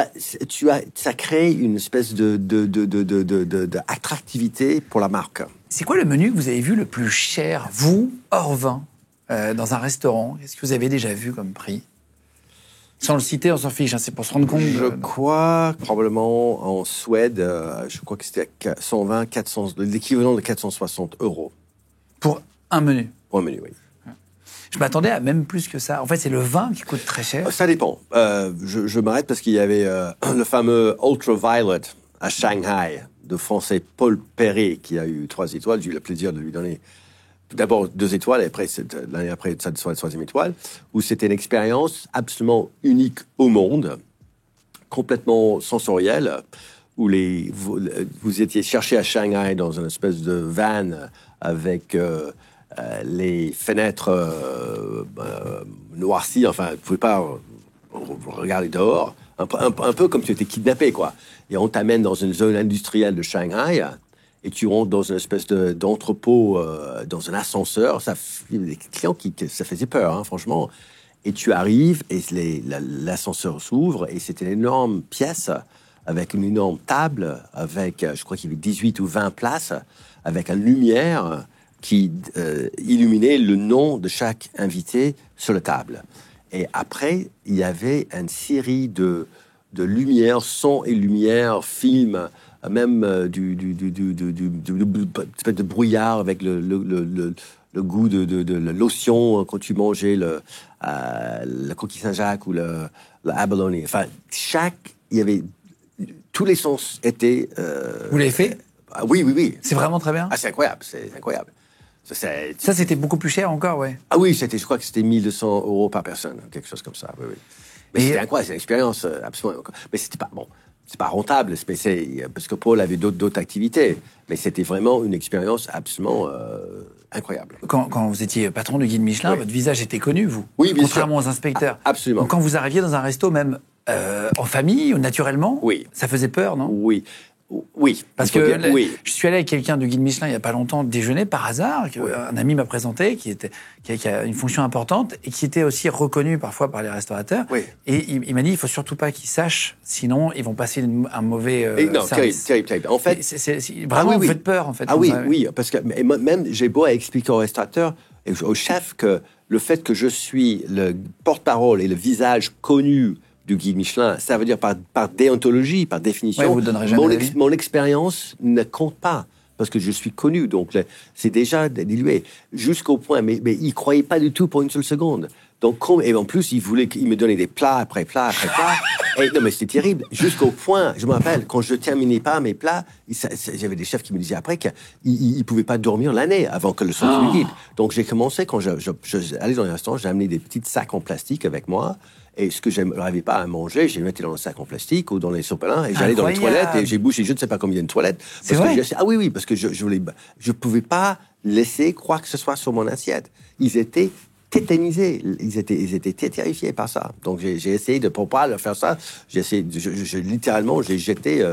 Ça crée une espèce d'attractivité pour la marque. C'est quoi le menu que vous avez vu le plus cher, vous, hors vin, dans un restaurant? Qu'est-ce que vous avez déjà vu comme prix? Sans le citer, on s'en fiche, hein, c'est pour se rendre compte. Je crois, probablement en Suède, je crois que c'était 120, 400, l'équivalent de 460 €. Pour un menu? Pour un menu, oui. Je m'attendais à même plus que ça. En fait, c'est le vin qui coûte très cher. Ça dépend. Je m'arrête parce qu'il y avait le fameux Ultraviolet à Shanghai, de Français Paul Perret, qui a eu 3 étoiles. J'ai eu le plaisir de lui donner d'abord 2 étoiles, et après, l'année après, ça soit la 3e étoile, où c'était une expérience absolument unique au monde, complètement sensorielle, où vous étiez cherché à Shanghai dans une espèce de van avec les fenêtres noircies, enfin, vous ne pouvez pas regarder dehors, un peu comme si tu étais kidnappé, quoi. Et on t'amène dans une zone industrielle de Shanghai, et tu rentres dans une espèce d'entrepôt, dans un ascenseur. Les clients, ça faisait peur, hein, franchement. Et tu arrives, et l'ascenseur s'ouvre, et c'était une énorme pièce, avec une énorme table, avec, je crois qu'il y avait 18 ou 20 places, avec une lumière qui illuminait le nom de chaque invité sur la table. Et après, il y avait une série de lumières, son et lumière, films, même du brouillard avec le goût de lotion quand tu mangeais la coquille Saint-Jacques ou la abalone. Enfin, il y avait tous les sens étaient. Vous l'avez fait? Oui. C'est vraiment très bien. Ah, c'est incroyable. Ça, c'était beaucoup plus cher encore, ouais. Ah oui, je crois que c'était 1 200 € par personne, quelque chose comme ça. Oui. Mais c'était incroyable, c'est une expérience absolument. Mais c'était pas bon. C'est pas rentable, parce que Paul avait d'autres activités. Mais c'était vraiment une expérience absolument incroyable. Quand vous étiez patron du guide Michelin, oui. Votre visage était connu, vous. Oui, bien contrairement sûr. aux inspecteurs. Absolument. Donc, quand vous arriviez dans un resto, même en famille ou naturellement, oui. Ça faisait peur, non? Oui. Parce que je suis allé avec quelqu'un du guide Michelin il n'y a pas longtemps déjeuner par hasard, un ami m'a présenté, qui a une fonction importante et qui était aussi reconnu parfois par les restaurateurs. Oui. Et il m'a dit, il ne faut surtout pas qu'ils sachent, sinon ils vont passer un mauvais service. Terrible. En fait, vraiment, vous faites peur, en fait. Ah oui, parce que même j'ai beau à expliquer au restaurateur et au chef que le fait que je suis le porte-parole et le visage connu du guide Michelin, ça veut dire par déontologie, par définition, mon expérience ne compte pas, parce que je suis connu, donc c'est déjà dilué, jusqu'au point, mais il ne croyait pas du tout pour une seule seconde. Donc, et en plus, il me donnait des plats après plats après plats. Et non, mais c'était terrible. Jusqu'au point, je me rappelle, quand je terminais pas mes plats, j'avais des chefs qui me disaient après qu'ils ne pouvaient pas dormir l'année avant que le son du guide. Donc, j'ai commencé, quand j'allais dans les restaurants, j'ai amené des petits sacs en plastique avec moi. Et ce que je n'arrivais pas à manger, j'ai mis dans le sac en plastique ou dans les sopalins, et j'allais dans les toilettes et j'ai bouché je ne sais pas combien de toilettes. C'est vrai? Oui, parce que je pouvais pas laisser quoi que ce soit sur mon assiette. Ils étaient tétanisés, ils étaient terrifiés par ça. Donc j'ai essayé pour pas leur faire ça. J'ai essayé, littéralement, j'ai jeté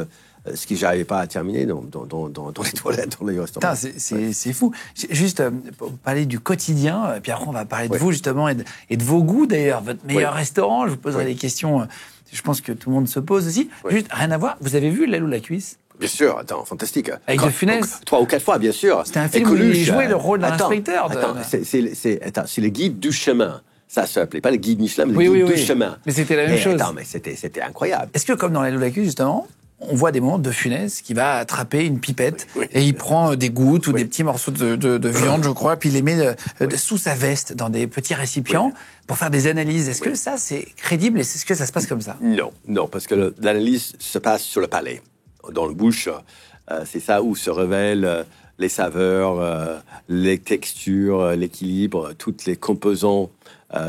ce que j'arrivais pas à terminer dans les toilettes, dans les restaurants. C'est fou. Juste pour parler du quotidien, puis après on va parler de vous justement et de vos goûts d'ailleurs. Votre meilleur restaurant, je vous poserai des questions, je pense que tout le monde se pose aussi. Juste, rien à voir, vous avez vu L'aile ou la cuisse? Bien sûr, fantastique. Avec De Funès. 3 ou 4 fois, bien sûr. C'était un film où il jouait le rôle d'un inspecteur. C'est le guide du chemin. Ça s'appelait pas le guide Michelin, mais le guide du chemin. Mais c'était la même chose. Mais c'était incroyable. Est-ce que, comme dans L'aile ou la cuisse, justement, on voit des moments de Funès qui va attraper une pipette et il prend des gouttes ou des petits morceaux de viande, je crois, puis il les met sous sa veste dans des petits récipients pour faire des analyses. Est-ce que ça, c'est crédible et est-ce que ça se passe comme ça? Non, parce que l'analyse se passe sur le palais, dans la bouche. C'est ça où se révèlent les saveurs, les textures, l'équilibre, toutes les composants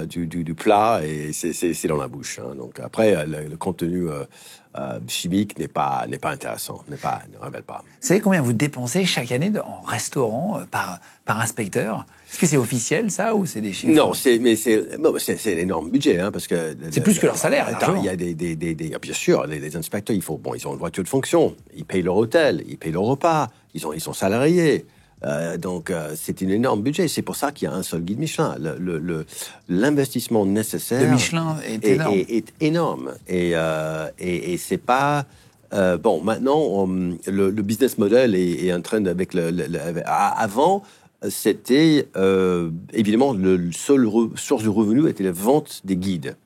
du plat, et c'est dans la bouche. Hein. Donc après, le contenu chimique n'est pas intéressant, ne révèle pas. Vous savez combien vous dépensez chaque année en restaurant par inspecteur? Est-ce que c'est officiel, ça, ou c'est des chiffres? Non, c'est un énorme budget, hein, parce que... C'est plus que leur salaire, il y a bien sûr, les inspecteurs, ils ont une voiture de fonction, ils payent leur hôtel, ils payent leur repas, ils sont salariés. Donc, c'est un énorme budget. C'est pour ça qu'il y a un seul guide Michelin. L'investissement nécessaire de Michelin est énorme. Et c'est pas... maintenant, le business model est en train avec avant, c'était évidemment le seul source de revenus était la vente des guides.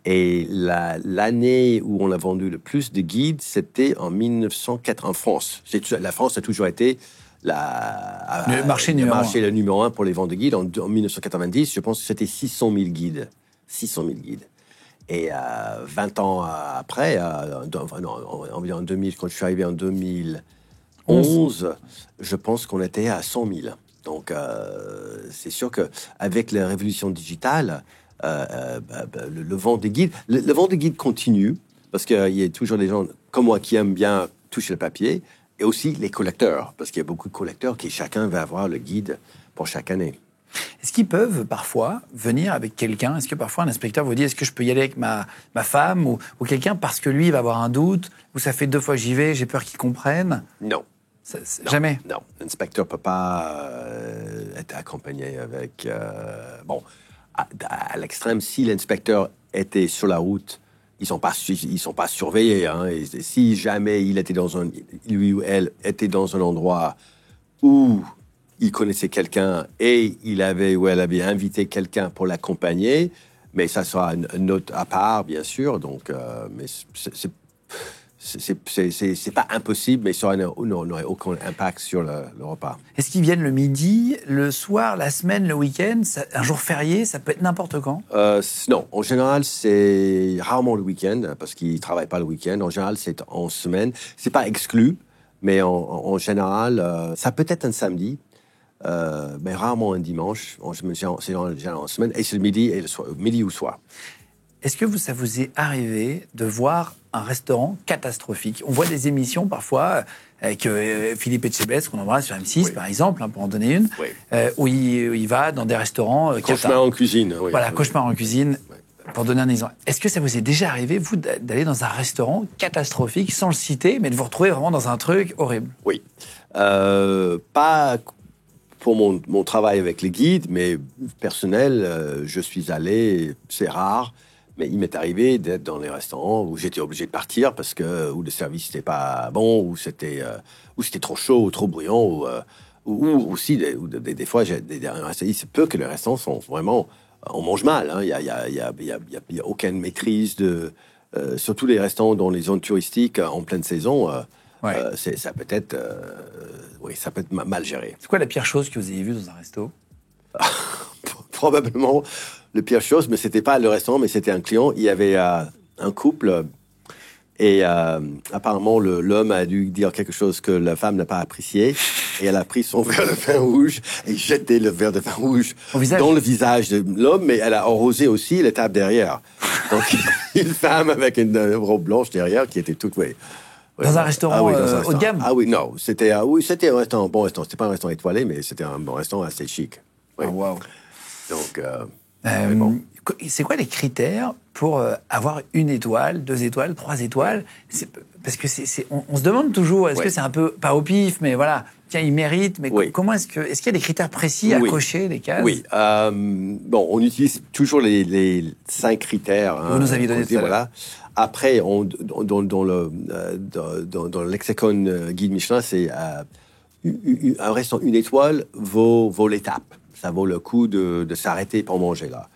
Et l'année où on a vendu le plus de guides, c'était en 1904 en France. La France a toujours été le marché numéro un pour les ventes de guides. En 1990, je pense que c'était 600 000 guides. 600 000 guides. Et 20 ans après, en 2000, quand je suis arrivé en 2011, je pense qu'on était à 100 000. Donc, c'est sûr qu'avec la révolution digitale, le vent des guides, le vent des guides continue, parce qu'il y a toujours des gens comme moi qui aiment bien toucher le papier, et aussi les collecteurs, parce qu'il y a beaucoup de collecteurs qui chacun va avoir le guide pour chaque année. Est-ce qu'ils peuvent parfois venir avec quelqu'un? Est-ce que parfois un inspecteur vous dit est-ce que je peux y aller avec ma femme ou quelqu'un parce que lui il va avoir un doute, ou ça fait 2 fois que j'y vais, j'ai peur qu'il comprenne? Non. Non. Jamais? Non. L'inspecteur ne peut pas être accompagné avec... à l'extrême, si l'inspecteur était sur la route, ils sont pas surveillés. Hein, et si jamais lui ou elle était dans un endroit où il connaissait quelqu'un et il avait ou elle avait invité quelqu'un pour l'accompagner, mais ça sera une note à part, bien sûr. Donc, mais c'est pas impossible, mais ça n'aurait aucun impact sur le repas. Est-ce qu'ils viennent le midi, le soir, la semaine, le week-end, un jour férié, ça peut être n'importe quand? Non, en général, c'est rarement le week-end, parce qu'ils ne travaillent pas le week-end. En général, c'est en semaine. C'est pas exclu, mais en général, ça peut être un samedi, mais rarement un dimanche. C'est en général en semaine, et c'est le midi et le soir, midi ou soir. Est-ce que ça vous est arrivé de voir un restaurant catastrophique? On voit des émissions parfois avec Philippe Etchebest, qu'on embrasse sur M6, oui, par exemple, pour en donner une, oui, où il va dans des restaurants... Cauchemar en cuisine. Oui, voilà, cauchemar en cuisine, oui, pour donner un exemple. Est-ce que ça vous est déjà arrivé, vous, d'aller dans un restaurant catastrophique, sans le citer, mais de vous retrouver vraiment dans un truc horrible? Oui. Pas pour mon travail avec les guides, mais personnel, je suis allé, c'est rare, mais il m'est arrivé d'être dans les restaurants où j'étais obligé de partir parce que où le service n'était pas bon, où c'était trop chaud, ou trop bruyant, ou aussi des fois il se peut que les restaurants sont vraiment, on mange mal. Hein, il y a aucune maîtrise surtout les restaurants dans les zones touristiques en pleine saison. Ouais. Ça peut être mal géré. C'est quoi la pire chose que vous ayez vue dans un resto? Probablement la pire chose, mais c'était pas le restaurant, mais c'était un client. Il y avait un couple et apparemment l'homme a dû dire quelque chose que la femme n'a pas apprécié et elle a pris son verre de vin rouge et jeté le verre de vin rouge dans le visage de l'homme, mais elle a arrosé aussi la table derrière. Donc une femme avec une robe blanche derrière qui était toute... Ouais. Dans un restaurant haut de gamme? Ah oui, non. C'était un bon restaurant. C'était pas un restaurant étoilé, mais c'était un bon restaurant assez chic. Oui. Oh, wow. Donc, bon. C'est quoi les critères pour avoir 1 étoile, 2 étoiles, 3 étoiles? Parce que on se demande toujours, est-ce que c'est un peu, pas au pif, mais voilà, tiens, il mérite, mais comment est-ce qu'il y a des critères précis à cocher, des cases? Oui. On utilise toujours les 5 critères. Vous nous aviez donné ça. Voilà. Après, dans le lexicon guide Michelin, c'est un restaurant 1 étoile vaut l'étape. Ça vaut le coup de s'arrêter pour manger là.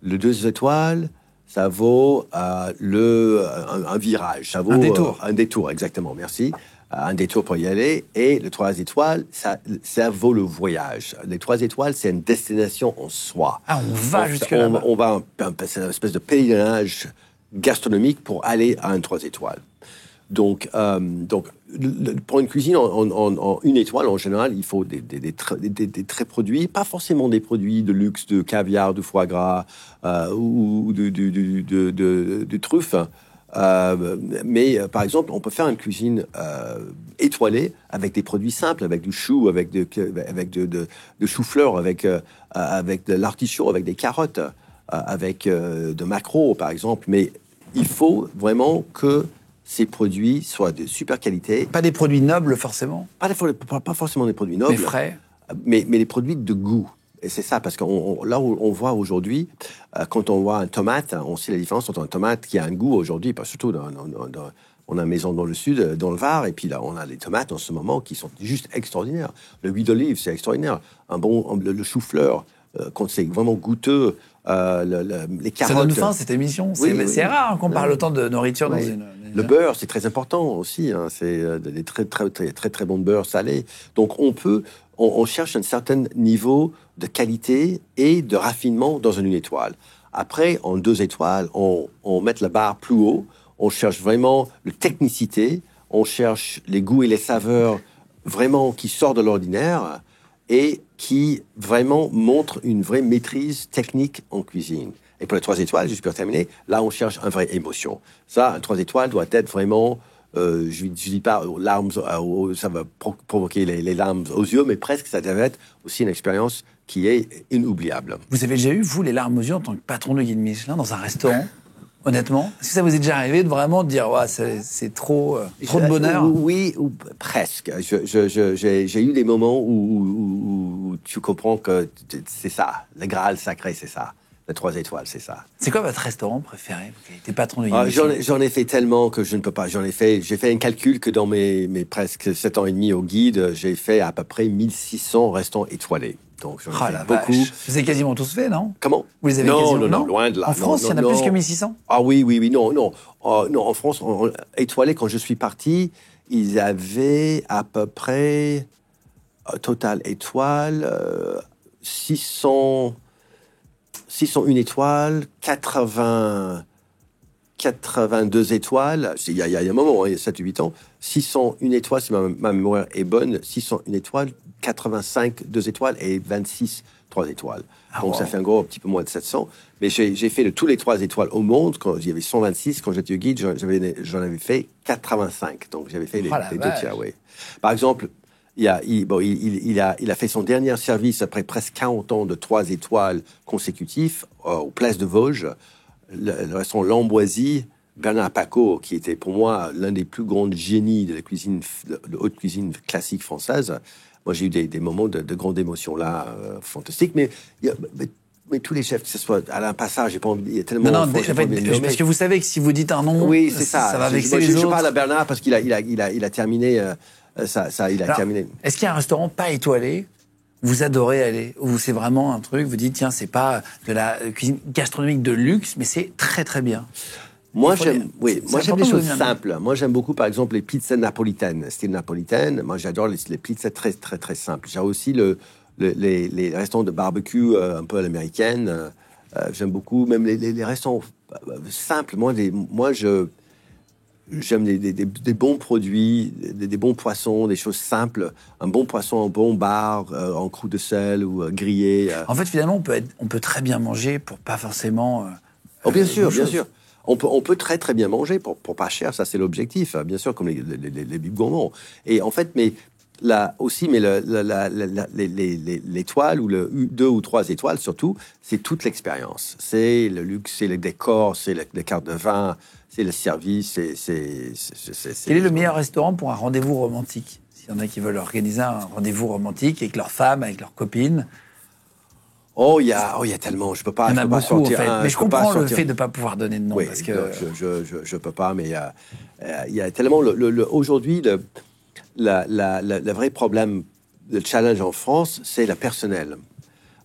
Le 2 étoiles, ça vaut un virage. Ça vaut un détour. Un détour, exactement, merci. Un détour pour y aller. Et le 3 étoiles, ça vaut le voyage. Les 3 étoiles, c'est une destination en soi. Ah, on va jusque là-bas. C'est une espèce de pèlerinage gastronomique pour aller à un 3 étoiles. Donc, pour une cuisine en 1 étoile, en général, il faut des très produits, pas forcément des produits de luxe, de caviar, de foie gras ou de truffes. Mais par exemple, on peut faire une cuisine étoilée avec des produits simples, avec du chou, avec de chou-fleur, avec de l'artichaut, avec des carottes, avec de maquereaux, par exemple. Mais il faut vraiment que ces produits soient de super qualité. Pas des produits nobles, forcément. Pas forcément des produits nobles. Mais frais. Mais les produits de goût. Et c'est ça, parce que là où on voit aujourd'hui, quand on voit un tomate, on sait la différence entre un tomate qui a un goût aujourd'hui, pas surtout on a une maison dans le sud, dans le Var, et puis là, on a des tomates en ce moment qui sont juste extraordinaires. Le huile d'olive, c'est extraordinaire. Le chou-fleur, quand c'est vraiment goûteux, les carottes. Ça donne faim, cette émission. C'est rare qu'on parle autant de nourriture dans une... Le beurre, c'est très important aussi. Hein. C'est des très, très, très, très, très bons beurres salés. Donc, on cherche un certain niveau de qualité et de raffinement dans une étoile. Après, en 2 étoiles, on met la barre plus haut. On cherche vraiment la technicité. On cherche les goûts et les saveurs vraiment qui sortent de l'ordinaire et qui vraiment montrent une vraie maîtrise technique en cuisine. Et pour les 3 étoiles, juste pour terminer, là, on cherche une vraie émotion. Ça, un 3 étoiles doit être vraiment... je dis pas larmes, ça va provoquer les larmes aux yeux, mais presque ça doit être aussi une expérience qui est inoubliable. Vous avez déjà eu, vous, les larmes aux yeux en tant que patron de guide Michelin dans un restaurant, honnêtement? Est-ce que ça vous est déjà arrivé de vraiment dire ouais, c'est trop de bonheur? Oui, ou presque. J'ai eu des moments où tu comprends que c'est ça, le Graal sacré, c'est ça. Les 3 étoiles, c'est ça. C'est quoi votre restaurant préféré? Vous avez été patron de guide Michelin. J'en ai fait tellement que je ne peux pas. J'ai fait un calcul que dans mes presque 7 ans et demi au guide, j'ai fait à peu près 1600 restaurants étoilés. Donc j'en ai fait beaucoup. Vache. Vous avez quasiment tous fait, non? Comment? Vous les avez quasiment... Non, loin de là. En France, il y en a plus que 1600? Ah oui, non. Non, en France, étoilés, quand je suis parti, ils avaient à peu près, total étoiles, 601 étoiles, 82 étoiles, il y a un moment, il y a 7-8 ans, 601 étoiles, si ma mémoire est bonne, 601 étoiles, 85 2 étoiles et 26 3 étoiles. Donc ça fait un petit peu moins de 700. Mais j'ai fait de tous les 3 étoiles au monde, quand il y avait 126, quand j'étais au guide, j'en avais fait 85. Donc j'avais fait les 2 tiers, oui. Par exemple, il a fait son dernier service après presque 40 ans de 3 étoiles consécutifs aux Places de Vosges, le restaurant L'Amboisie, Bernard Pacaud, qui était pour moi l'un des plus grands génies de la cuisine, de haute cuisine classique française. Moi, j'ai eu des moments de grande émotion là, fantastiques. Mais tous les chefs, que ce soit Alain Passard, j'ai pas envie. Il y a tellement. Non, parce que vous savez que si vous dites un nom, oui, c'est ça. Ça va vexer les autres. Je parle à Bernard parce qu'il a terminé. Terminé. Est-ce qu'il y a un restaurant pas étoilé, vous adorez aller, où c'est vraiment un truc, vous dites, tiens, c'est pas de la cuisine gastronomique de luxe, mais c'est très très bien? Moi, j'aime les choses simples. Moi, j'aime beaucoup, par exemple, les pizzas napolitaines, style napolitaine. Moi, j'adore les pizzas très, très, très simples. J'ai aussi les restaurants de barbecue un peu à l'américaine. J'aime beaucoup, même les restaurants simples. J'aime des bons produits, des bons poissons, des choses simples. Un bon poisson, un bon bar, en croûte de sel ou grillé. En fait, finalement, on peut très bien manger pour pas forcément... bien sûr. On peut très très bien manger pour pas cher, ça c'est l'objectif, bien sûr, comme les bibes gourmands. Et en fait, l'étoile ou le 2 ou 3 étoiles surtout, c'est toute l'expérience. C'est le luxe, c'est le décor, c'est les cartes de vin, c'est le service. Quel est le meilleur restaurant pour un rendez-vous romantique? S'il y en a qui veulent organiser un rendez-vous romantique avec leur femme, avec leur copine. Il y a tellement, je peux pas. Il y en a beaucoup, en fait. Mais je comprends le fait de ne pas pouvoir donner de nom. Oui, parce que... je peux pas, mais il y a tellement. Aujourd'hui, le vrai problème, le challenge en France, c'est le personnel.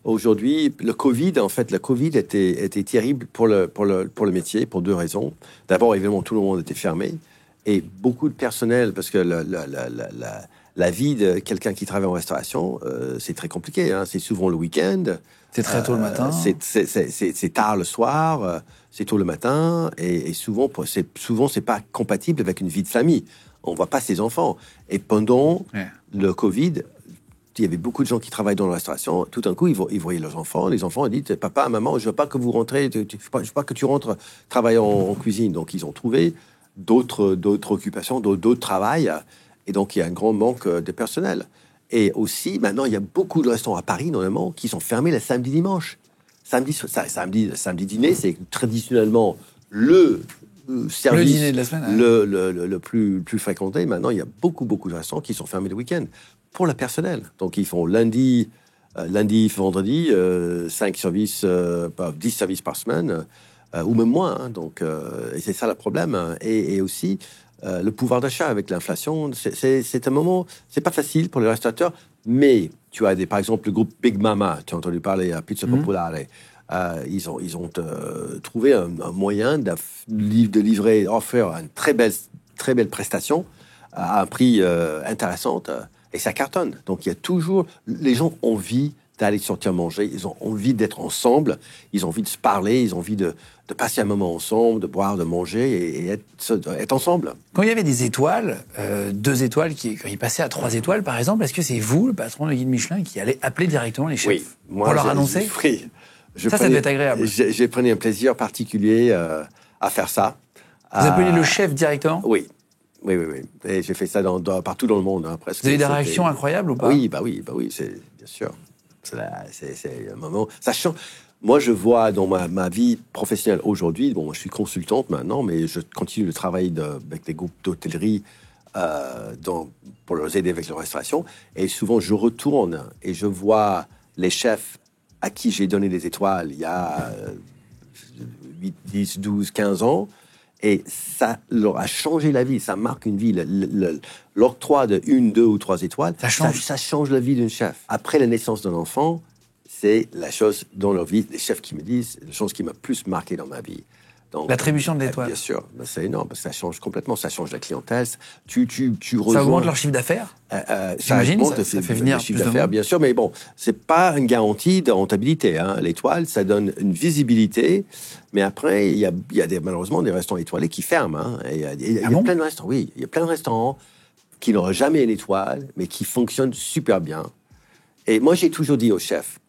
Aujourd'hui, le Covid était terrible pour le métier, pour 2 raisons. D'abord, évidemment, tout le monde était fermé. Et beaucoup de personnel, parce que la vie de quelqu'un qui travaille en restauration, c'est très compliqué. Hein. C'est souvent le week-end. C'est très tôt le matin. C'est tard le soir. C'est tôt le matin. Et souvent, c'est pas compatible avec une vie de famille. On voit pas ses enfants. Et pendant le Covid, il y avait beaucoup de gens qui travaillent dans la restauration. Tout d'un coup, ils voyaient leurs enfants. Les enfants ont dit « Papa, maman, je veux pas que vous rentrez. Je veux pas que tu rentres travailler en cuisine. » Donc, ils ont trouvé d'autres occupations, d'autres travails. Et donc, il y a un grand manque de personnel. Et aussi, maintenant, il y a beaucoup de restaurants à Paris, normalement, qui sont fermés le samedi, dimanche. Samedi dîner, c'est traditionnellement le service, le dîner de la semaine, le plus fréquenté. Maintenant, il y a beaucoup de restaurants qui sont fermés le week-end pour le personnel. Donc, ils font lundi, vendredi, 5 services, 10 services par semaine, ou même moins. Hein. Donc, et c'est ça le problème. Et aussi, le pouvoir d'achat avec l'inflation, c'est un moment, c'est pas facile pour les restaurateurs, mais tu as par exemple le groupe Big Mama, tu as entendu parler à Pizza Popolare. Ils ont trouvé un moyen de livrer, offrir une très belle prestation à un prix intéressant, et ça cartonne. Donc il y a toujours, les gens ont envie d'aller sortir manger, ils ont envie d'être ensemble, ils ont envie de se parler, ils ont envie de passer un moment ensemble, de boire, de manger et être ensemble. Quand il y avait des étoiles, 2 étoiles, quand ils passaient à 3 étoiles, par exemple, est-ce que c'est vous, le patron de Guide Michelin, qui allait appeler directement les chefs Oui, pour leur annoncer? Oui. Ça devait être agréable. J'ai pris un plaisir particulier à faire ça. Vous appelez le chef directement? Oui. Et j'ai fait ça partout dans le monde, hein, presque. Vous avez eu des réactions incroyables ou pas? Oui, c'est bien sûr. C'est un moment. Ça change. Moi, je vois dans ma vie professionnelle aujourd'hui, bon, je suis consultante maintenant, mais je continue de travailler avec des groupes d'hôtellerie pour leur aider avec leur restauration. Et souvent, je retourne et je vois les chefs à qui j'ai donné des étoiles il y a 8, 10, 12, 15 ans. Et ça leur a changé la vie, ça marque une vie. L'octroi de 1, 2 ou 3 étoiles, ça change la vie d'un chef. Après la naissance d'un enfant, c'est la chose dans leur vie, les chefs qui me disent, la chose qui m'a plus marqué dans ma vie. L'attribution de l'étoile. Bien sûr, c'est énorme, parce que ça change complètement, ça change la clientèle. Tu rejoins... Ça augmente leur chiffre d'affaires. J'imagine, ça fait venir le chiffre d'affaires, bien sûr, mais bon, c'est pas une garantie de rentabilité. Hein. L'étoile, ça donne une visibilité, mais après, il y a malheureusement des restaurants étoilés qui ferment. Hein. Il y a plein de restaurants, oui, il y a plein de restaurants qui n'auraient jamais une étoile, mais qui fonctionnent super bien. Et moi, j'ai toujours dit aux chefs,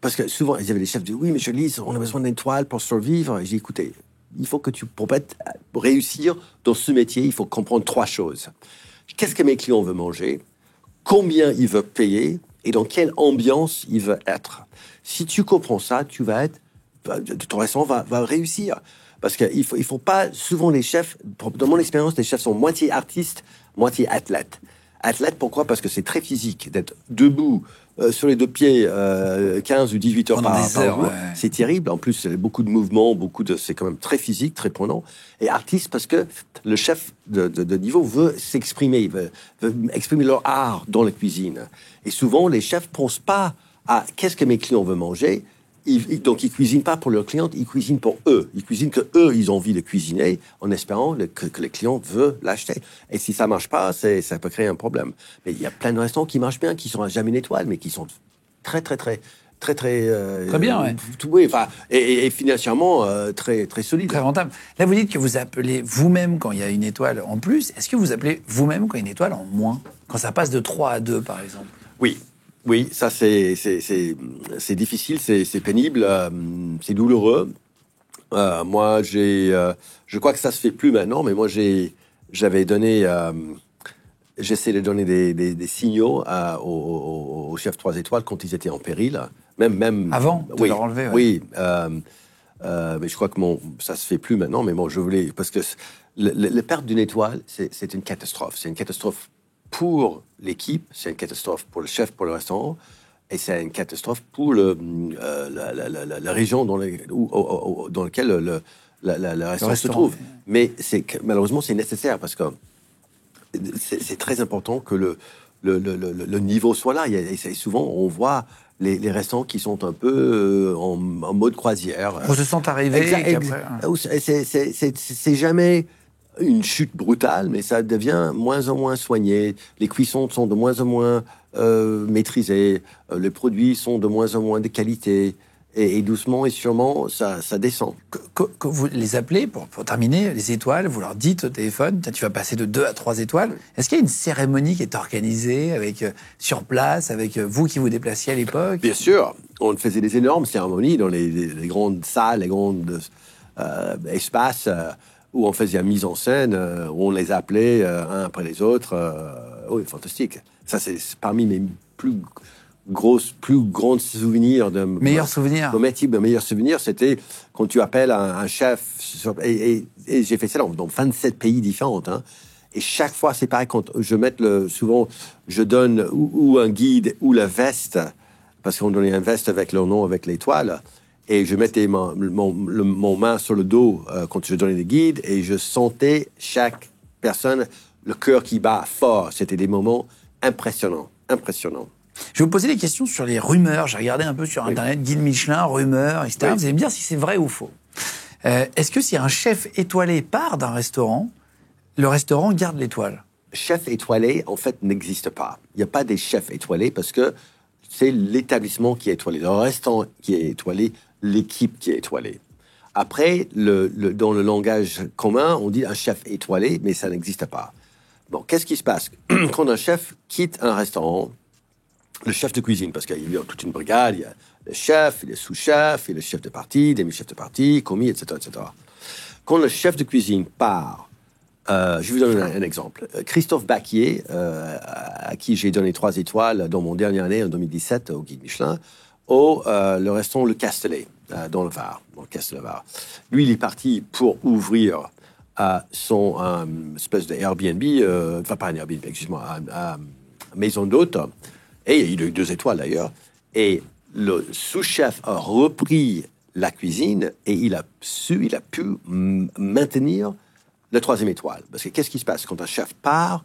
parce que souvent, il y avait des chefs qui disaient « Oui, monsieur Lise, on a besoin d'une étoile pour survivre. » Et j'ai dit « Écoutez, il faut que pour réussir dans ce métier, il faut comprendre 3 choses. Qu'est-ce que mes clients veulent manger? Combien ils veulent payer? Et dans quelle ambiance ils veulent être? Si tu comprends ça, ton restaurant va réussir. Parce qu'il faut pas... Souvent, les chefs, dans mon expérience, les chefs sont moitié artistes, moitié athlètes. Athlète, pourquoi? Parce que c'est très physique, d'être debout sur les 2 pieds 15 ou 18 heures par jour. Ouais. C'est terrible. En plus, c'est beaucoup de mouvements, c'est quand même très physique, très prenant. Et artiste, parce que le chef de niveau veut s'exprimer, veut exprimer leur art dans la cuisine. Et souvent, les chefs pensent pas à qu'est-ce que mes clients veulent manger. Donc, ils cuisinent pas pour leurs clients, ils cuisinent pour eux. Ils cuisinent que eux, ils ont envie de cuisiner en espérant que les clients veulent l'acheter. Et si ça marche pas, ça peut créer un problème. Mais il y a plein de restaurants qui marchent bien, qui sont jamais une étoile, mais qui sont très bien, ouais. Oui, enfin, et financièrement très solides. Très rentable. Là, vous dites que vous appelez vous-même quand il y a une étoile en plus. Est-ce que vous appelez vous-même quand il y a une étoile en moins? Quand ça passe de 3 à 2, par exemple? Oui, ça c'est difficile, c'est pénible, c'est douloureux. Moi, je crois que ça se fait plus maintenant, mais moi j'avais donné, j'essaie de donner des signaux aux chefs 3 étoiles quand ils étaient en péril, même avant de leur enlever. Ouais. Oui, mais je crois que ça se fait plus maintenant, mais moi je voulais parce que la perte d'une étoile, c'est une catastrophe. C'est une catastrophe pour l'équipe, c'est une catastrophe pour le chef, pour le restaurant, et c'est une catastrophe pour la région dans laquelle le restaurant se trouve. Mais malheureusement, c'est nécessaire parce que c'est très important que le niveau soit là. Et souvent, on voit les restaurants qui sont un peu en mode croisière. On se sent arrivé. C'est jamais une chute brutale, mais ça devient moins en moins soigné. Les cuissons sont de moins en moins maîtrisées. Les produits sont de moins en moins de qualité. Et doucement et sûrement, ça descend. Quand vous les appelez, pour terminer, les étoiles, vous leur dites au téléphone, tu vas passer de 2 à 3 étoiles. Est-ce qu'il y a une cérémonie qui est organisée sur place, avec vous qui vous déplaciez à l'époque? Bien sûr. On faisait des énormes cérémonies dans les grandes salles, les grands espaces où on faisait la mise en scène, où on les appelait un après les autres. Oui, fantastique. Ça, c'est parmi mes plus plus grand souvenir de Meilleur souvenir. Mon meilleur souvenir, c'était quand tu appelles un chef, et j'ai fait ça dans 27 pays différents, hein. Et chaque fois, c'est pareil, quand je souvent, je donne ou un guide ou la veste, parce qu'on donnait une veste avec leur nom, avec l'étoile, et je mettais mon main sur le dos quand je donnais des guides, et je sentais chaque personne, le cœur qui bat fort. C'était des moments impressionnants. Je vais vous poser des questions sur les rumeurs. J'ai regardé un peu sur Internet, guide Michelin, rumeurs, etc. Oui. Vous allez me dire si c'est vrai ou faux. Est-ce que si un chef étoilé part d'un restaurant, le restaurant garde l'étoile? Chef étoilé, en fait, n'existe pas. Il n'y a pas des chefs étoilés parce que c'est l'établissement qui est étoilé. Le restaurant qui est étoilé, l'équipe qui est étoilée. Après, dans le langage commun, on dit un chef étoilé, mais ça n'existe pas. Bon, qu'est-ce qui se passe? Quand un chef quitte un restaurant, le chef de cuisine, parce qu'il y a toute une brigade, il y a le chef, il y a le sous-chef, il y a le chef de partie, demi-chef de partie, commis, etc., etc. Quand le chef de cuisine part, je vais vous donner un exemple. Christophe Baquier, à qui j'ai donné 3 étoiles dans mon dernière année, en 2017, au Guide Michelin, le restaurant Le Castellet, dans le Var, dans le Castellet-Var. Lui, il est parti pour ouvrir son espèce de Airbnb, enfin pas un Airbnb, excuse-moi, maison d'hôte, et il a eu 2 étoiles d'ailleurs, et le sous-chef a repris la cuisine, et il a pu maintenir la 3e étoile. Parce que qu'est-ce qui se passe? Quand un chef part,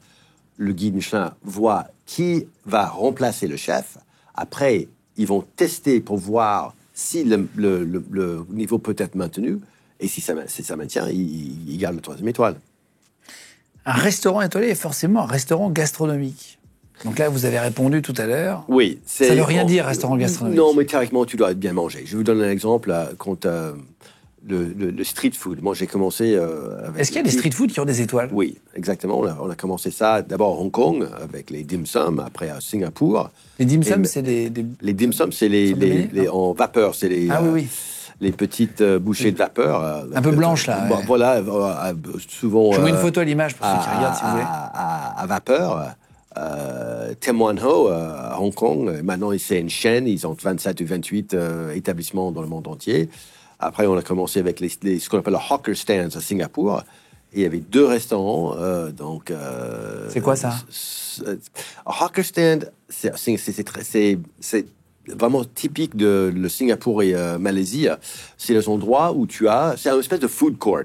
le guide Michelin voit qui va remplacer le chef. Après, ils vont tester pour voir si le niveau peut être maintenu. Et si ça maintient, ils gardent la 3e étoile. Un restaurant étoilé est forcément un restaurant gastronomique. Donc là, vous avez répondu tout à l'heure. Oui. Ça ne veut rien dire, restaurant gastronomique. Non, mais théoriquement, tu dois être bien mangé. Je vous donne un exemple. Quand le street food. Moi, j'ai commencé avec... Est-ce qu'il y a des street food qui ont des étoiles? Oui, exactement. On a commencé ça d'abord à Hong Kong, avec les dim sum, après à Singapour. Les dim sum, c'est des... Les dim sum, c'est les en vapeur. C'est les, les petites bouchées de vapeur. Un peu blanches, là. Ouais. Voilà, souvent... Je vous mets une photo à l'image pour ceux qui regardent, si vous voulez. À vapeur. Tim Wan Ho à Hong Kong. Maintenant, c'est une chaîne. Ils ont 27 ou 28 établissements dans le monde entier. Après, on a commencé avec ce qu'on appelle le hawker stands à Singapour. Et il y avait 2 restaurants. C'est quoi ça? Un hawker stand, c'est vraiment typique de le Singapour et Malaisie. C'est les endroits où c'est un espèce de food court,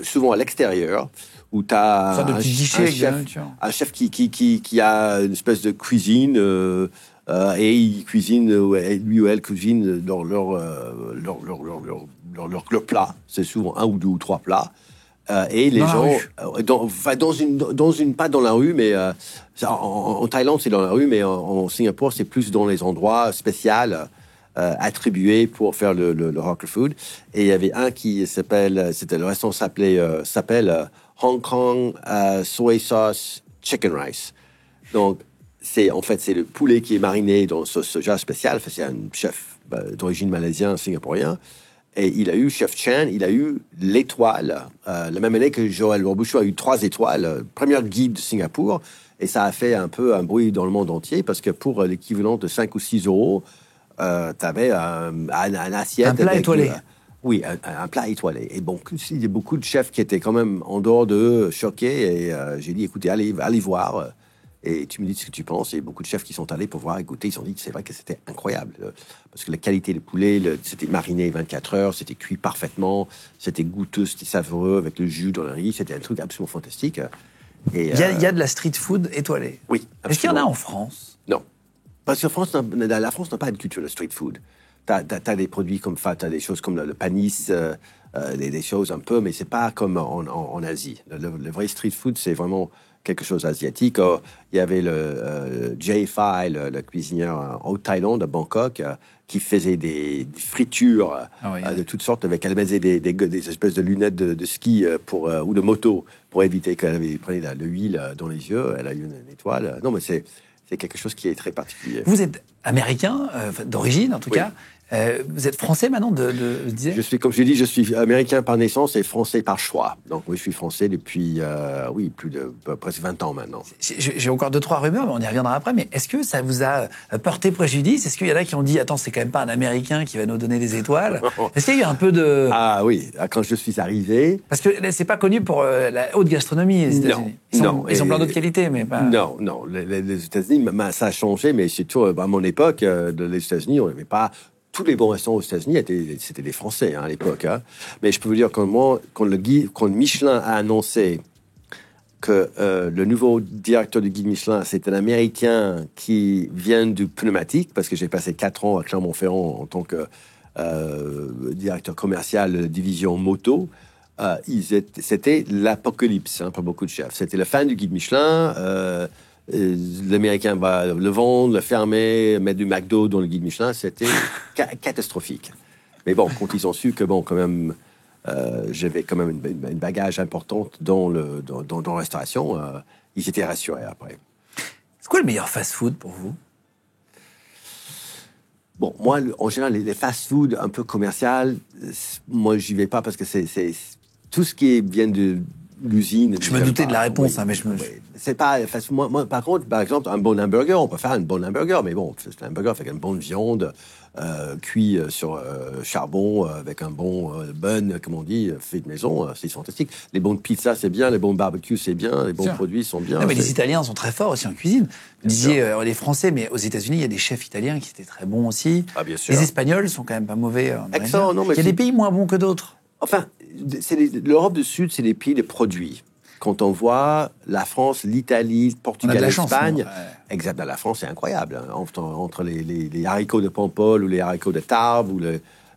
souvent à l'extérieur, où tu as un chef qui a une espèce de cuisine. Et ils cuisinent, lui ou elle cuisine dans leur plat. C'est souvent 1 ou 2 ou 3 plats. Et les gens, pas dans la rue, mais en Thaïlande c'est dans la rue, mais en Singapour c'est plus dans les endroits spéciaux attribués pour faire le hawker food. Et il y avait un qui le restaurant s'appelle Hong Kong Soy Sauce Chicken Rice. Donc c'est le poulet qui est mariné dans ce soja spécial. C'est un chef d'origine malaisien, singapourien. Et il a eu, Chef Chan, il a eu l'étoile. La même année que Joël Robuchon a eu 3 étoiles. Première guide de Singapour. Et ça a fait un peu un bruit dans le monde entier parce que pour l'équivalent de 5 ou 6 euros, tu avais un assiette. Un plat étoilé. Oui, un plat étoilé. Et bon, il y a beaucoup de chefs qui étaient quand même en dehors de choqués. Et j'ai dit, écoutez, allez voir. Et tu me dis ce que tu penses. Et beaucoup de chefs qui sont allés pour voir, écouter, ils ont dit que c'est vrai que c'était incroyable. Parce que la qualité du poulet, c'était mariné 24 heures, c'était cuit parfaitement, c'était goûteux, c'était savoureux, avec le jus dans le riz. C'était un truc absolument fantastique. Et, il y a de la street food étoilée. Oui, absolument. Est-ce qu'il y en a en France? Non. Parce que la France n'a pas de culture de street food. T'as des produits comme t'as des choses comme le panis, des choses un peu, mais c'est pas comme en Asie. Le vrai street food, c'est vraiment quelque chose d'asiatique. Il y avait le Jay Fai, le cuisinier en Thaïlande, à Bangkok, qui faisait des fritures de toutes sortes. Elle mettait des espèces de lunettes de ski ou de moto pour éviter qu'elle prenne de l'huile dans les yeux. Elle a eu une étoile. Non, mais c'est quelque chose qui est très particulier. Vous êtes américain, d'origine en tout cas. Vous êtes français maintenant, je disais. Comme je l'ai dit, je suis américain par naissance et français par choix. Donc oui, je suis français depuis, plus de presque 20 ans maintenant. J'ai encore 2-3 rumeurs, mais on y reviendra après. Mais est-ce que ça vous a porté préjudice? Est-ce qu'il y en a qui ont dit, attends, c'est quand même pas un Américain qui va nous donner des étoiles? Est-ce qu'il y a eu un peu de... Ah oui, quand je suis arrivé... Parce que c'est pas connu pour la haute gastronomie, les États-Unis. Ils ont plein d'autres qualités, mais pas... Non. Les États-Unis, ça a changé, mais surtout à mon époque, les États-Unis, on n'avait pas... Tous les bons restaurants aux États-Unis c'était des Français à l'époque. Mais je peux vous dire quand Michelin a annoncé que le nouveau directeur du guide Michelin, c'est un Américain qui vient du pneumatique, parce que j'ai passé 4 ans à Clermont-Ferrand en tant que directeur commercial de la division moto. C'était l'apocalypse pour beaucoup de chefs. C'était la fin du guide Michelin. L'Américain va le vendre, le fermer, mettre du McDo dans le guide Michelin, c'était catastrophique. Mais bon, quand ils ont su que quand même, j'avais quand même une bagage importante dans la restauration, ils étaient rassurés après. C'est quoi le meilleur fast-food pour vous? Bon, moi, en général, les fast-food un peu commercial, moi, j'y vais pas parce que c'est tout ce qui vient de l'usine. Je me doutais de la réponse, oui, mais je me... Oui. C'est pas... Moi, par contre, par exemple, un bon hamburger, on peut faire un bon hamburger, mais bon, c'est un hamburger avec une bonne viande, cuit sur charbon, avec un bon bun, comme on dit, fait de maison, c'est fantastique. Les bonnes pizzas, c'est bien, les bons barbecues, c'est bien, les bons produits sont bien. Non, mais les Italiens sont très forts aussi en cuisine. Vous disiez les Français, mais aux États-Unis, il y a des chefs italiens qui étaient très bons aussi. Ah, bien sûr. Les Espagnols sont quand même pas mauvais. Excellent, non, mais il y a des pays moins bons que d'autres. Enfin, l'Europe du Sud, c'est des pays de produits. Quand on voit la France, l'Italie, le Portugal, l'Espagne, exactement, la France, c'est incroyable. Entre les haricots de Pampol ou les haricots de Tarbes, ou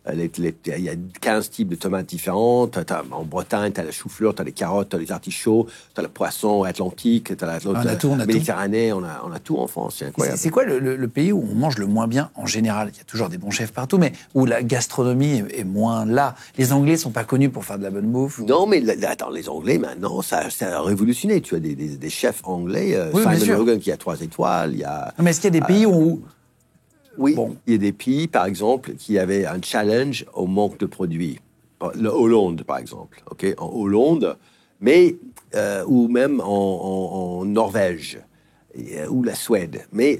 il y a 15 types de tomates différentes. En Bretagne, tu as le chou-fleur, tu as les carottes, tu as les artichauts, tu as le poisson atlantique, tu as la Méditerranée, on a tout en France, c'est incroyable. C'est quoi le pays où on mange le moins bien en général? Il y a toujours des bons chefs partout, mais où la gastronomie est moins là. Les Anglais sont pas connus pour faire de la bonne bouffe. Non, mais attends, les Anglais, maintenant, ça a révolutionné. Tu as des chefs anglais, Simon Hogan qui a 3 étoiles, il y a... Non, mais est-ce qu'il y a des pays où... Oui, il y a des pays, par exemple, qui avaient un challenge au manque de produits. Le Hollande, par exemple, en Hollande, mais ou même en Norvège ou la Suède. Mais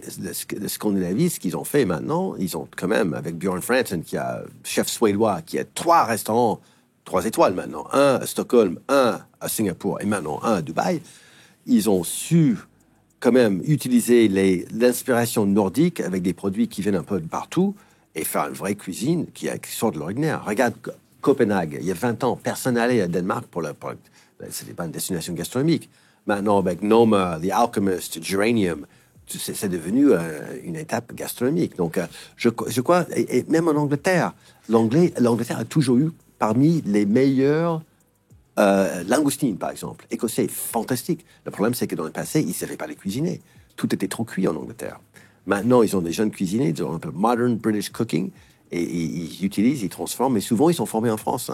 le Scandinavie, ce qu'ils ont fait maintenant, ils ont quand même, avec Björn Fransen, qui est chef suédois, qui a 3 restaurants, 3 étoiles maintenant, un à Stockholm, un à Singapour et maintenant un à Dubaï, ils ont su quand même utiliser l'inspiration nordique avec des produits qui viennent un peu de partout et faire une vraie cuisine qui sort de l'ordinaire. Regarde Copenhague, il y a 20 ans, personne n'allait à Danemark c'était pas une destination gastronomique. Maintenant, avec Noma, The Alchemist, Geranium, c'est devenu une étape gastronomique. Donc, je crois, et même en Angleterre, l'Angleterre a toujours eu parmi les meilleurs langoustines, par exemple, écossais, fantastique. Le problème, c'est que dans le passé, ils ne savaient pas les cuisiner. Tout était trop cuit en Angleterre. Maintenant, ils ont des jeunes cuisiniers, ils ont un peu modern British cooking, et ils utilisent, ils transforment, mais souvent, ils sont formés en France.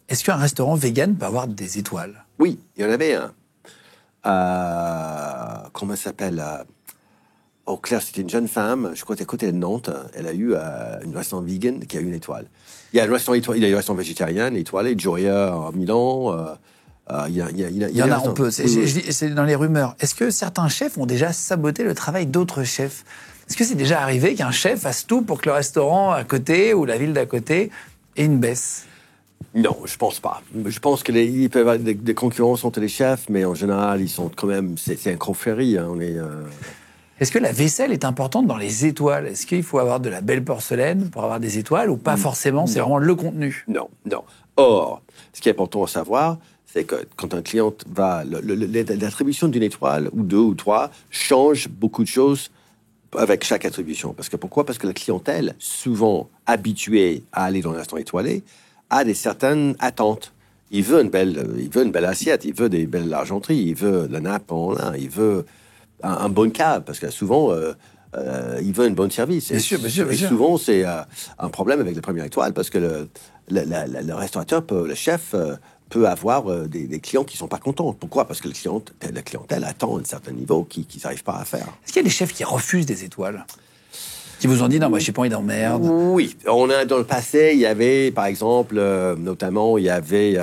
Est-ce qu'un restaurant vegan peut avoir des étoiles? Oui, il y en avait un. Comment elle s'appelle Claire, c'était une jeune femme, je crois qu'à côté de Nantes. Elle a eu une restaurant vegan qui a eu une étoile. Il y a un restaurant végétarien, étoilé, Gioia à Milan. Il y en a un peu. C'est dans les rumeurs. Est-ce que certains chefs ont déjà saboté le travail d'autres chefs? Est-ce que c'est déjà arrivé qu'un chef fasse tout pour que le restaurant à côté ou la ville d'à côté ait une baisse? Non, je pense pas. Je pense qu'il peut y avoir des concurrences entre les chefs, mais en général, ils sont quand même... C'est une confrérie. Est-ce que la vaisselle est importante dans les étoiles? Est-ce qu'il faut avoir de la belle porcelaine pour avoir des étoiles ou pas forcément? C'est vraiment le contenu. Non. Or, ce qui est important à savoir, c'est que quand un client va... L'attribution d'une étoile, ou 2 ou 3, change beaucoup de choses avec chaque attribution. Pourquoi? Parce que la clientèle, souvent habituée à aller dans un restaurant étoilé, a certaines attentes. Il veut une belle assiette, il veut des belles argenteries, il veut la nappe en lin, il veut un bon câble, parce que souvent, il veut un bon service. Bien sûr. Et souvent, c'est un problème avec la première étoile, parce que le restaurateur, le chef, peut avoir des clients qui ne sont pas contents. Pourquoi? Parce que la clientèle attend un certain niveau qu'ils n'arrivent pas à faire. Est-ce qu'il y a des chefs qui refusent des étoiles? Qui vous ont dit, non, moi, j'ai pas envie d'emmerde. Oui, on a dans le passé, il y avait, par exemple, notamment, il y avait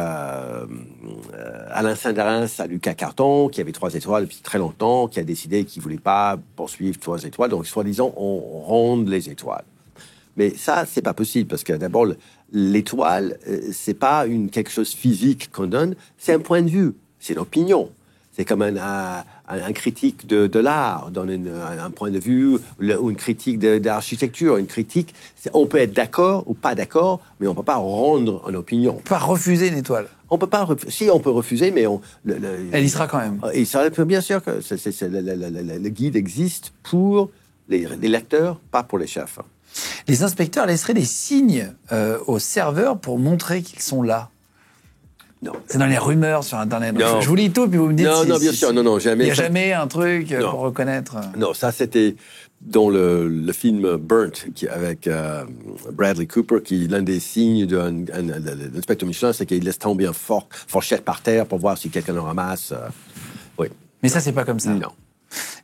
Alain Saint-Darens à Lucas Carton, qui avait 3 étoiles depuis très longtemps, qui a décidé qu'il voulait pas poursuivre 3 étoiles. Donc, soi-disant, on ronde les étoiles. Mais ça, c'est pas possible, parce que d'abord, l'étoile, c'est pas quelque chose physique qu'on donne, c'est un point de vue, c'est une opinion. C'est comme un critique de l'art, donne un point de vue, ou une critique d'architecture. Une critique, on peut être d'accord ou pas d'accord, mais on peut pas rendre une opinion. On peut pas refuser une étoile. On peut pas, si on peut refuser, mais elle y sera quand même. Il sera bien sûr que le guide existe pour les lecteurs, pas pour les chefs. Les inspecteurs laisseraient des signes aux serveurs pour montrer qu'ils sont là. Non. C'est dans les rumeurs sur Internet. Non. Je vous lis tout, puis vous me dites non, bien sûr, non, jamais. Il n'y a jamais un truc pour reconnaître. Non, ça c'était dans le film Burnt avec Bradley Cooper, qui l'un des signes d'un inspecteur Michelin, c'est qu'il laisse tomber une fourchette par terre pour voir si quelqu'un le ramasse. Oui. Mais ça, c'est pas comme ça. Non.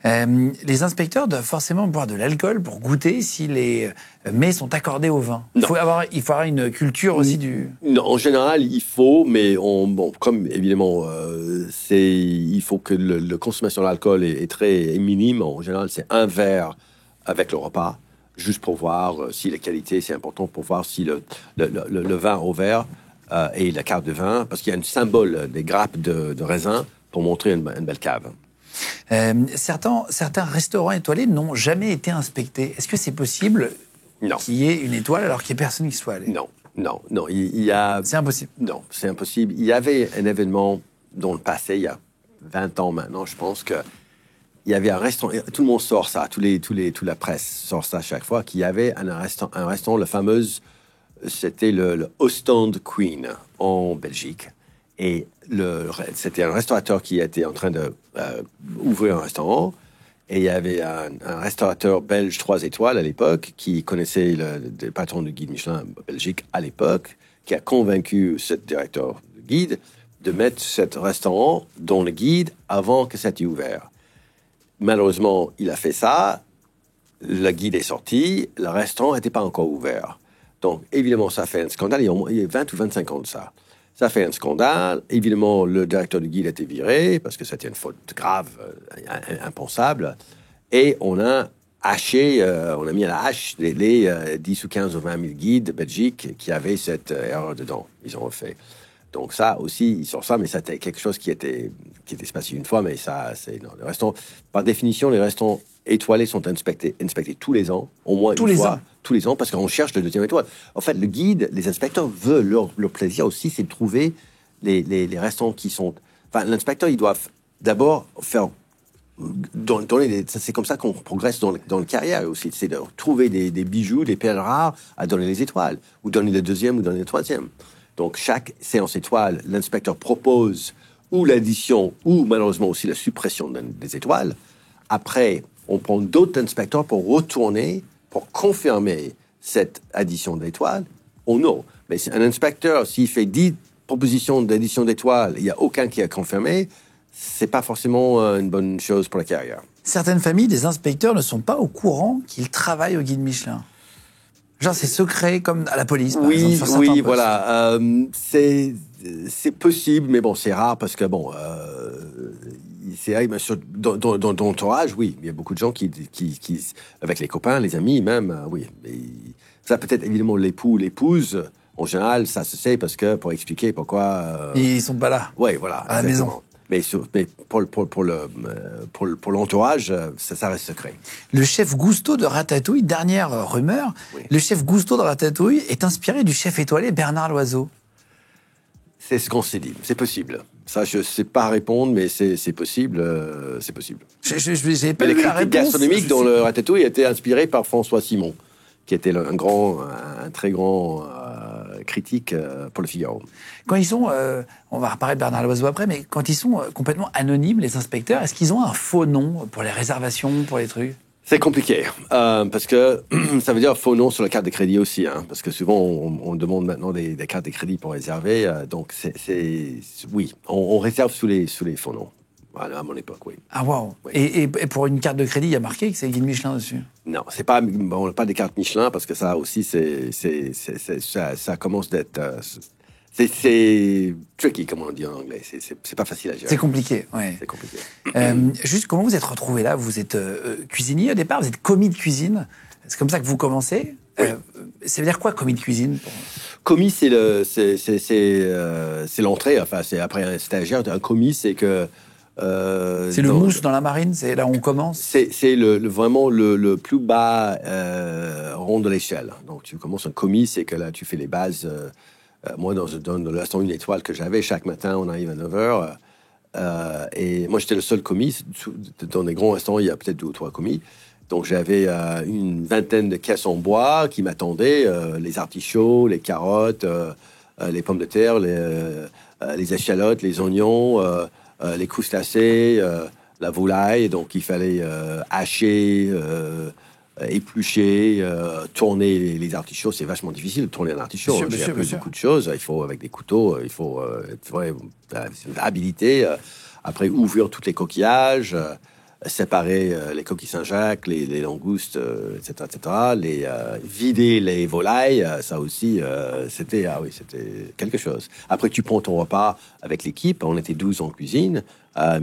Les inspecteurs doivent forcément boire de l'alcool pour goûter si les mets sont accordés au vin. Il faut avoir une culture aussi du... Non, en général, il faut, mais comme évidemment, il faut que la consommation d'alcool est très minime. En général, c'est un verre avec le repas, juste pour voir si la qualité, c'est important pour voir si le vin au verre et la cave de vin, parce qu'il y a un symbole des grappes de raisin pour montrer une belle cave. Certains restaurants étoilés n'ont jamais été inspectés. Est-ce que c'est possible qu'il y ait une étoile alors qu'il n'y ait personne qui soit allé? Non. Il y a... C'est impossible. Non, c'est impossible. Il y avait un événement dans le passé, il y a 20 ans maintenant, je pense que il y avait un restaurant, tout le monde sort ça, toute la presse sort ça chaque fois, qu'il y avait un restaurant, le fameux, c'était le Ostend Queen en Belgique. Et c'était un restaurateur qui était en train d'ouvrir un restaurant. Et il y avait un restaurateur belge 3 étoiles à l'époque qui connaissait le patron du guide Michelin Belgique à l'époque, qui a convaincu ce directeur de guide de mettre ce restaurant dans le guide avant que ça ait ouvert. Malheureusement, il a fait ça. Le guide est sorti. Le restaurant n'était pas encore ouvert. Donc, évidemment, ça fait un scandale. Il y a 20 ou 25 ans de ça. Ça fait un scandale. Évidemment, le directeur du guide a été viré parce que c'était une faute grave, impensable. Et on a mis à la hache les 10 ou 15 ou 20 000 guides de Belgique qui avaient cette erreur dedans. Ils ont refait. Donc ça aussi, ils sortent ça, mais c'était quelque chose qui était passé une fois, mais ça, c'est... Non, les restaurants, par définition, les restaurants étoilés sont inspectés tous les ans, au moins une fois. Tous les ans, parce qu'on cherche le deuxième étoile. En fait, le guide, les inspecteurs veulent, leur plaisir aussi, c'est de trouver les restaurants qui sont... Enfin, l'inspecteur, il doit d'abord faire... c'est comme ça qu'on progresse dans la carrière aussi. C'est de trouver des bijoux, des perles rares à donner les étoiles, ou donner le deuxième, ou donner le troisième. Donc, chaque séance étoile, l'inspecteur propose ou l'addition, ou malheureusement aussi la suppression des étoiles. Après, on prend d'autres inspecteurs pour retourner, pour confirmer cette addition d'étoiles ou non. Mais un inspecteur, s'il fait 10 propositions d'addition d'étoiles, il n'y a aucun qui a confirmé, c'est pas forcément une bonne chose pour la carrière. Certaines familles des inspecteurs ne sont pas au courant qu'ils travaillent au guide Michelin. Genre, c'est secret, comme à la police, par exemple, sur certains postes. Voilà. C'est possible, mais bon, c'est rare parce que, c'est vrai, dans l'entourage, oui. Il y a beaucoup de gens qui, avec les copains, les amis même, oui. Mais ça, peut-être, évidemment, l'époux, l'épouse, en général, ça se sait parce que, pour expliquer pourquoi... Ils sont pas là. Oui, voilà. À la maison. Mais pour l'entourage, ça reste secret. Le chef Gusto de Ratatouille, dernière rumeur, oui. Le chef Gusto de Ratatouille est inspiré du chef étoilé Bernard Loiseau. C'est ce qu'on s'est dit, c'est possible. Ça, je ne sais pas répondre, mais c'est possible. C'est possible. J'ai pas mais eu la réponse. Les critiques gastronomiques dans le Ratatouille étaient inspirés par François Simon, qui était un très grand critique pour le Figaro. Quand ils sont, on va reparler de Bernard Loiseau après, mais quand ils sont complètement anonymes, les inspecteurs, est-ce qu'ils ont un faux nom pour les réservations, pour les trucs ? C'est compliqué, parce que ça veut dire faux nom sur la carte de crédit aussi, hein, parce que souvent on demande maintenant des cartes de crédit pour réserver, donc oui, on réserve sous les faux noms. Voilà, à mon époque, oui. Ah, waouh. Oui. Et pour une carte de crédit, il y a marqué que c'est guide Michelin dessus. Non, on n'a pas des cartes Michelin parce que ça aussi, ça commence d'être. C'est tricky, comme on dit en anglais. C'est pas facile à gérer. C'est compliqué, ouais. C'est compliqué. Juste, comment vous êtes retrouvé là? Vous êtes cuisinier au départ, vous êtes commis de cuisine. C'est comme ça que vous commencez. Oui. Ça veut dire quoi, commis de cuisine Commis, c'est l'entrée. Enfin, c'est après un stagiaire. Un commis, c'est que. C'est le mousse dans la marine, c'est là où on commence. C'est vraiment le plus bas rond de l'échelle. Donc, tu commences un commis, c'est que là, tu fais les bases. Moi, dans le restaurant Une Étoile que j'avais, chaque matin, on arrive à 9h. Et moi, j'étais le seul commis. Dans les grands restaurants, il y a peut-être 2 ou 3 commis. Donc, j'avais une vingtaine de caisses en bois qui m'attendaient. Les artichauts, les carottes, les pommes de terre, les échalotes, les oignons, les crustacés, la volaille. Donc, il fallait hacher, éplucher, tourner les artichauts. C'est vachement difficile de tourner un artichaut. J'ai appris beaucoup de choses. Il faut, avec des couteaux, il faut une habilité. Après, ouvrir tous les coquillages, séparer les coquilles Saint-Jacques, les langoustes, etc. Vider les volailles, ça aussi, c'était quelque chose. Après, tu prends ton repas avec l'équipe. On était 12 en cuisine. À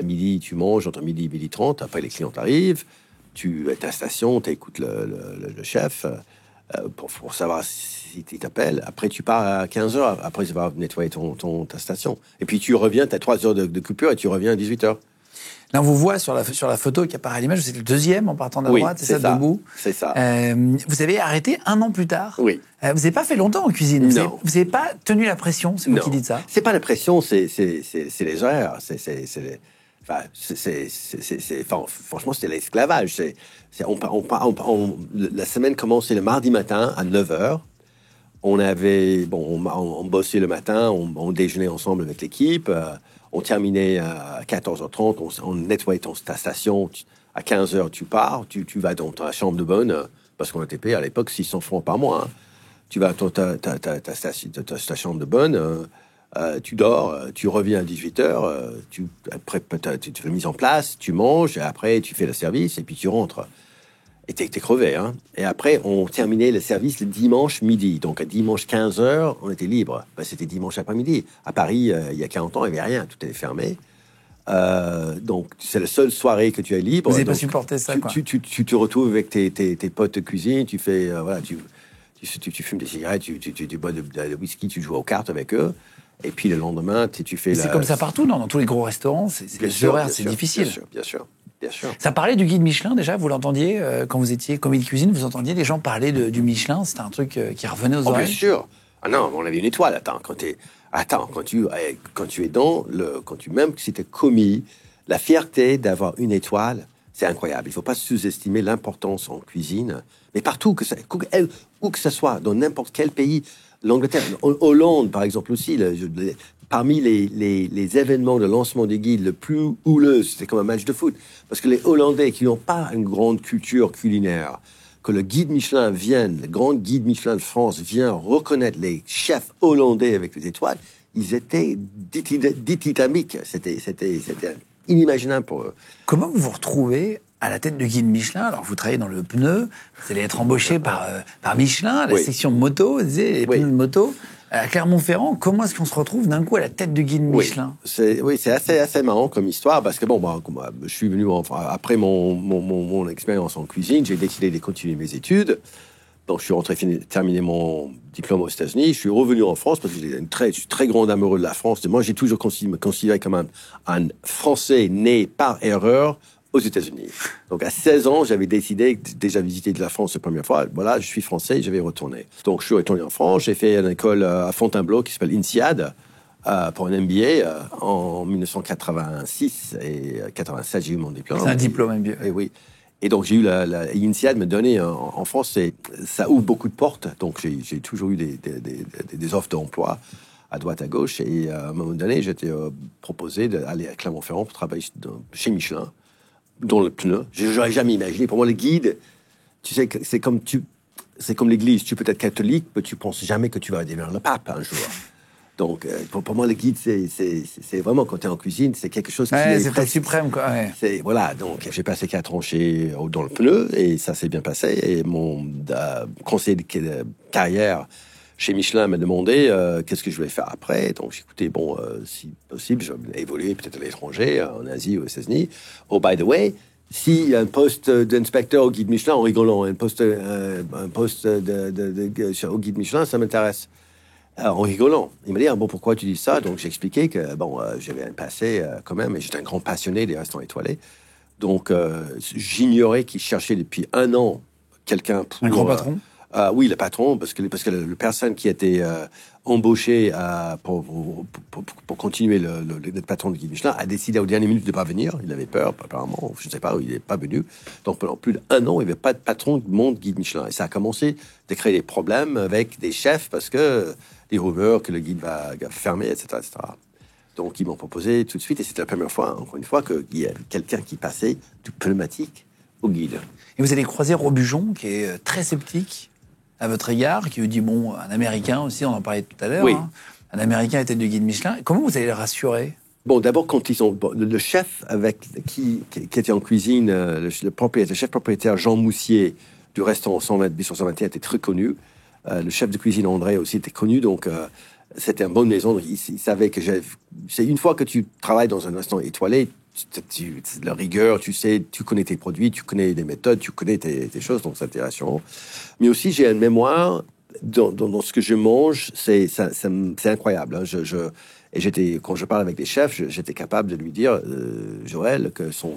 midi, tu manges, entre midi et midi 30. Après, les clients arrivent. Tu es à ta station, tu écoutes le chef pour savoir si t'appelle. Après, tu pars à 15h. Après, tu vas nettoyer ta station. Et puis, tu reviens, tu as 3 heures de coupure et tu reviens à 18h. Là, on vous voit sur la photo qui apparaît à l'image, c'est le deuxième en partant de la droite, c'est ça, debout. C'est ça. Vous avez arrêté 1 an plus tard. Oui. Vous n'avez pas fait longtemps en cuisine. Non. Vous n'avez pas tenu la pression, c'est vous qui dites ça. C'est pas la pression, c'est les horaires. Franchement, c'était l'esclavage. La semaine commençait le mardi matin à 9h. On bossait le matin, on déjeunait ensemble avec l'équipe. On terminait à 14h30, on nettoyait ta station. À 15h, tu pars, tu vas dans ta chambre de bonne, parce qu'on était payé à l'époque 600 francs par mois. Hein. Tu vas dans ta chambre de bonne, tu dors, tu reviens à 18h, tu fais la mise en place, tu manges, et après tu fais le service, et puis tu rentres. Et t'es crevé, hein. Et après, on terminait le service le dimanche midi. Donc, à dimanche 15h, on était libre. C'était dimanche après-midi. À Paris, il y a 40 ans, il n'y avait rien. Tout était fermé. Donc, c'est la seule soirée que tu es libre. Vous n'avez pas supporté ça, quoi. Tu te retrouves avec tes potes de cuisine. Tu fais, tu fumes des cigarettes, tu bois de whisky, tu joues aux cartes avec eux. Et puis, le lendemain, tu fais... C'est comme ça partout, non? Dans tous les gros restaurants, les horaires, c'est difficile. Bien sûr. Ça parlait du guide Michelin déjà, vous l'entendiez quand vous étiez commis de cuisine, vous entendiez les gens parler du Michelin, c'était un truc qui revenait aux oreilles. Bien sûr. Ah non, on avait une étoile. Quand tu es même si tu es commis, la fierté d'avoir une étoile, c'est incroyable. Il faut pas sous-estimer l'importance en cuisine, mais partout où que ce soit, dans n'importe quel pays. L'Angleterre, Hollande par exemple aussi. Parmi les événements de lancement des guides le plus houleux, c'était comme un match de foot. Parce que les Hollandais qui n'ont pas une grande culture culinaire, que le guide Michelin vienne, le grand guide Michelin de France vient reconnaître les chefs hollandais avec les étoiles, ils étaient dithyrambiques. C'était inimaginable pour eux. Comment vous vous retrouvez à la tête du guide Michelin? Alors, vous travaillez dans le pneu, vous allez être embauché par Michelin, la section moto, les pneus de moto. À Clermont-Ferrand, comment est-ce qu'on se retrouve d'un coup à la tête du guide Michelin? C'est assez marrant comme histoire, parce que je suis venu, après mon expérience en cuisine, j'ai décidé de continuer mes études. Donc, je suis rentré terminer mon diplôme aux États-Unis. Je suis revenu en France parce que je suis très grand amoureux de la France. Moi, j'ai toujours me considéré comme un Français né par erreur aux États-Unis. Donc, à 16 ans, j'avais décidé déjà visiter de la France la première fois. Voilà, je suis français, je vais retourner. Donc, je suis retourné en France. J'ai fait une école à Fontainebleau qui s'appelle INSEAD pour un MBA en 1986 et 87. J'ai eu mon diplôme. C'est un diplôme MBA. Et oui. Et donc, j'ai eu l'INSEAD me donner en France, ça ouvre beaucoup de portes. Donc, j'ai toujours eu des offres d'emploi à droite, à gauche. Et à un moment donné, j'étais proposé d'aller à Clermont-Ferrand pour travailler chez Michelin, dans le pneu. Je n'aurais jamais imaginé. Pour moi, le guide, tu sais, c'est comme l'église. Tu peux être catholique, mais tu ne penses jamais que tu vas devenir le pape un jour. Donc, pour moi, le guide, c'est vraiment, quand tu es en cuisine, c'est quelque chose qui est c'est presque suprême, quoi. Ouais. Voilà, donc j'ai passé 4 ans dans le pneu, et ça s'est bien passé. Et mon conseiller de carrière chez Michelin m'a demandé qu'est-ce que je voulais faire après. Donc j'ai écouté, si possible, je vais évoluer peut-être à l'étranger, en Asie ou aux États-Unis. Oh, by the way, si un poste d'inspecteur au guide Michelin, en rigolant, un poste au guide Michelin, ça m'intéresse. En rigolant. Il m'a dit, pourquoi tu dis ça? Donc, j'ai expliqué que, j'avais un passé quand même, et j'étais un grand passionné des restaurants étoilés. Donc, j'ignorais qu'il cherchait depuis 1 an quelqu'un pour... Un grand patron? Oui, le patron, parce que la personne qui était embauchée pour continuer le patron de Guide Michelin a décidé au dernier minute de ne pas venir. Il avait peur, apparemment, je ne sais pas, il n'est pas venu. Donc, pendant plus d'1 an, il n'y avait pas de patron du monde Guide Michelin. Et ça a commencé de créer des problèmes avec des chefs, parce que des rumeurs que le guide va fermer, etc., etc. Donc, ils m'ont proposé tout de suite, et c'était la première fois, encore une fois, qu'il y a quelqu'un qui passait du pneumatique au guide. Et vous allez croiser Robuchon, qui est très sceptique à votre égard, qui vous dit, un Américain aussi, on en parlait tout à l'heure, oui. Un Américain était du guide Michelin. Comment vous allez le rassurer? D'abord, quand ils ont... le chef qui était en cuisine, le chef propriétaire Jean Moussier du restaurant 121 était très connu. Le chef de cuisine André aussi était connu, donc c'était une bonne maison. Il savait que c'est une fois que tu travailles dans un restaurant étoilé, la rigueur, tu connais tes produits, tu connais les méthodes, tu connais tes choses, donc c'est rassurant. Mais aussi, j'ai une mémoire dans ce que je mange, c'est incroyable. Hein. Et quand je parle avec des chefs, j'étais capable de lui dire, Joël, que son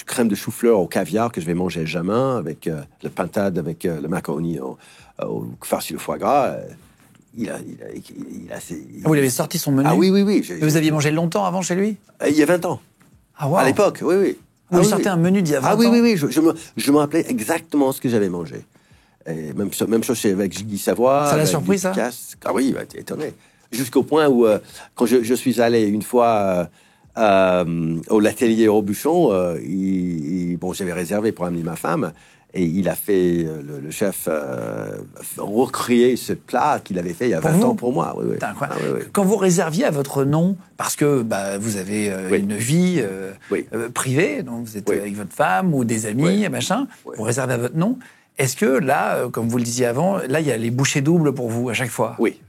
crème de chou-fleur au caviar que je vais manger jamais, avec le pintade, avec le macaroni farci de foie gras. Il avait sorti son menu? Ah oui. Et vous aviez mangé longtemps avant chez lui? Il y a 20 ans. Ah, wow. À l'époque, oui. Vous sortez un menu d'il y a 20 ans? Oui. Je me rappelais exactement ce que j'avais mangé. Et même chose avec Guy Savoie. Ça l'a surpris, ça? Ah oui, t'es étonné. Jusqu'au point où, quand je suis allé une fois au l'atelier Robuchon, j'avais réservé pour amener ma femme, et il a fait, le chef, recréer ce plat qu'il avait fait il y a 20 ans pour moi. Oui. Oui. Quand vous réserviez à votre nom, parce que vous avez une vie privée, donc vous êtes avec votre femme ou des amis, machin, vous réservez à votre nom. Est-ce que là, comme vous le disiez avant, là, il y a les bouchées doubles pour vous à chaque fois? Oui.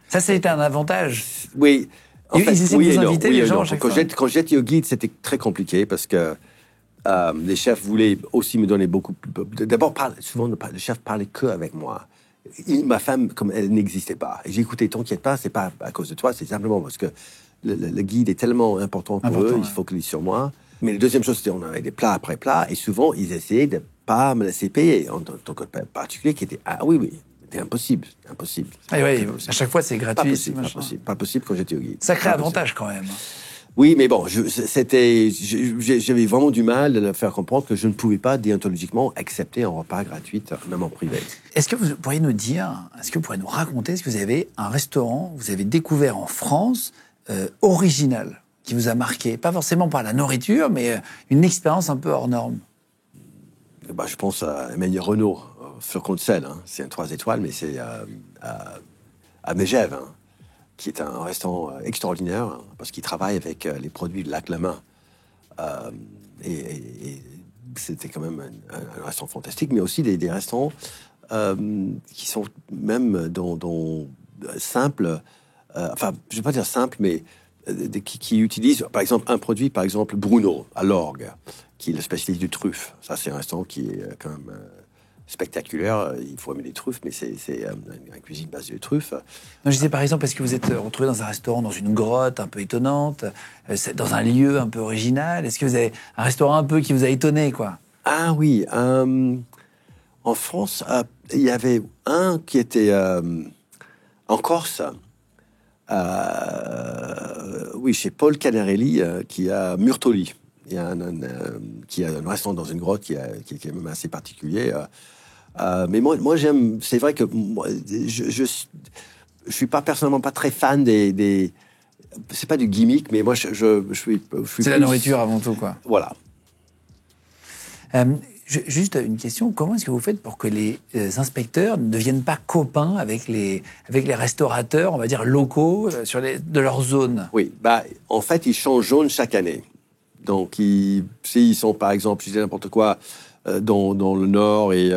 Ça a été un avantage? Oui. En fait, ils essaient de vous inviter, les gens, à chaque fois? Quand j'étais au guide, c'était très compliqué, parce que les chefs voulaient aussi me donner beaucoup... D'abord, souvent, le chef parlait que avec moi. Ma femme, comme elle n'existait pas. Et j'ai écouté, t'inquiète pas, c'est pas à cause de toi, c'est simplement parce que le guide est tellement important pour eux, il faut qu'il soit sur moi. Mais la deuxième chose, c'était on avait des plats après plats, et souvent, ils essayaient de pas me laisser payer, en tant que particulier, qui était... Ah oui, c'était impossible. Ah oui, à chaque fois, c'est gratuit. Pas possible quand j'étais au guide. Sacré avantage, quand même. Oui, mais bon, j'avais vraiment du mal de leur faire comprendre que je ne pouvais pas déontologiquement accepter un repas gratuit, même en privé. Est-ce que vous pourriez nous raconter, est-ce que vous avez un restaurant, vous avez découvert en France, original, qui vous a marqué? Pas forcément par la nourriture, mais une expérience un peu hors norme. Je pense à Emmanuel Renaud, Flocon de sel. Hein. C'est un 3 étoiles, mais c'est à Megève, hein, qui est un restaurant extraordinaire, hein, parce qu'il travaille avec les produits de Lac Lamain. Et c'était quand même un restaurant fantastique, mais aussi des restaurants qui sont même dans simples, je ne vais pas dire simples, mais qui utilisent, par exemple, un produit, par exemple, Bruno, à l'Orgue, qui est le spécialiste du truffe. Ça, c'est un restaurant qui est quand même spectaculaire. Il faut aimer les truffes, mais c'est une cuisine basée de truffes. Non, je disais, par exemple, est-ce que vous êtes retrouvé dans un restaurant, dans une grotte un peu étonnante, dans un lieu un peu original? Est-ce que vous avez un restaurant un peu qui vous a étonné, quoi? Ah oui. En France, il y avait un qui était en Corse. Oui, chez Paul Canarelli, qui a Murtoli. Il y a qui a un restaurant dans une grotte qui est même assez particulier. Mais moi j'aime. C'est vrai que moi, je suis pas personnellement pas très fan des c'est pas du gimmick, mais moi je suis c'est la nourriture avant tout, quoi. Voilà. Juste une question, comment est-ce que vous faites pour que les inspecteurs ne deviennent pas copains avec les restaurateurs, on va dire locaux, de leur zone? Oui, en fait, ils changent zone chaque année. Donc, s'ils sont, par exemple, je dis n'importe quoi, dans le nord, et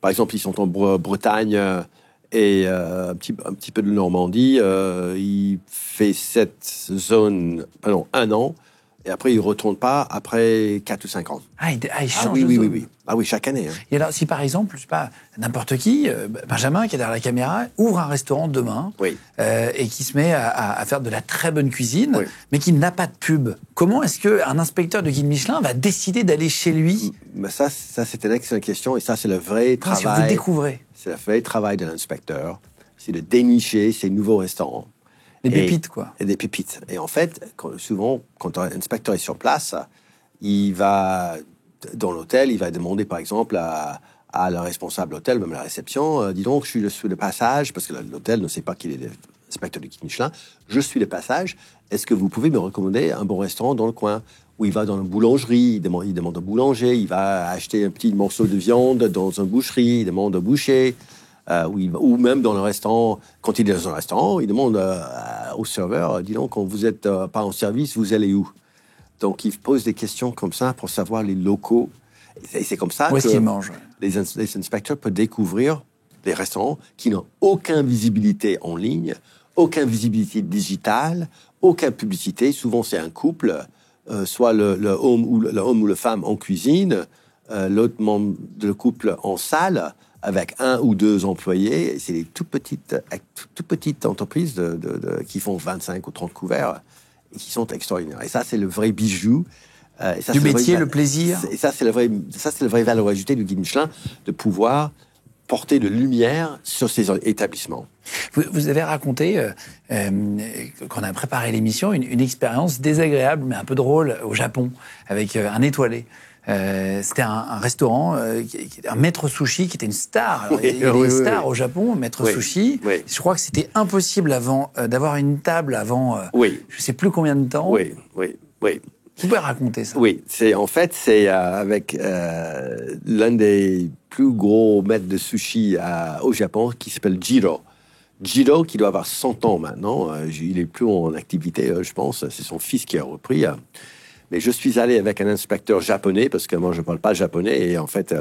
par exemple, ils sont en Bretagne et un petit peu de Normandie, il fait cette zone pendant 1 an, et après, il ne retourne pas après 4 ou 5 ans. Il change oui, de oui, zone. oui, oui. Ah oui, chaque année. Hein. Et alors, si par exemple, je sais pas, n'importe qui, Benjamin, qui est derrière la caméra, ouvre un restaurant demain, oui. Et qui se met à faire de la très bonne cuisine, oui. mais qui n'a pas de pub, comment est-ce qu'un inspecteur de guide Michelin va décider d'aller chez lui? Mais ça, c'est une excellente question, et ça, c'est le vrai travail. Est-ce que vous découvrez? C'est le vrai travail de l'inspecteur, c'est de dénicher ces nouveaux restaurants. Des pépites, quoi. Et des pépites. Et en fait, souvent, quand un inspecteur est sur place, il va, dans l'hôtel, il va demander, par exemple, à le responsable d'hôtel, même la réception, dis donc, je suis de passage, parce que l'hôtel ne sait pas qu'il est inspecteur du guide Michelin, je suis de passage, est-ce que vous pouvez me recommander un bon restaurant dans le coin? Où il va dans une boulangerie, il demande au boulanger, il va acheter un petit morceau de viande dans une boucherie, il demande au boucher, ou même dans le restaurant, quand il est dans un restaurant, il demande au serveur, dis donc, quand vous n'êtes pas en service, vous allez où? Donc, il pose des questions comme ça pour savoir les locaux. Et c'est comme ça que les inspecteurs peuvent découvrir des restaurants qui n'ont aucune visibilité en ligne, aucune visibilité digitale, aucune publicité. Souvent, c'est un couple, soit le homme ou la femme en cuisine, l'autre membre de couple en salle, avec 1 ou 2 employés. C'est des toutes petites entreprises qui font 25 ou 30 couverts et qui sont extraordinaires. Et ça, c'est le vrai bijou. Et ça, du métier, le plaisir. Et ça, c'est le vrai valeur ajoutée du guide Michelin, de pouvoir porter de lumière sur ces établissements. Vous avez raconté, quand on a préparé l'émission, une expérience désagréable, mais un peu drôle, au Japon, avec un étoilé. C'était un restaurant, un maître sushi qui était une star. Alors, il y a des stars au Japon, maître sushi. Oui. Je crois que c'était impossible d'avoir une table avant je ne sais plus combien de temps. Oui. Vous pouvez raconter ça? Oui, c'est avec l'un des plus gros maîtres de sushi au Japon qui s'appelle Jiro. Jiro, qui doit avoir 100 ans maintenant, il est plus en activité, je pense. C'est son fils qui a repris. Mais je suis allé avec un inspecteur japonais, parce que moi, je ne parle pas japonais. Et en fait,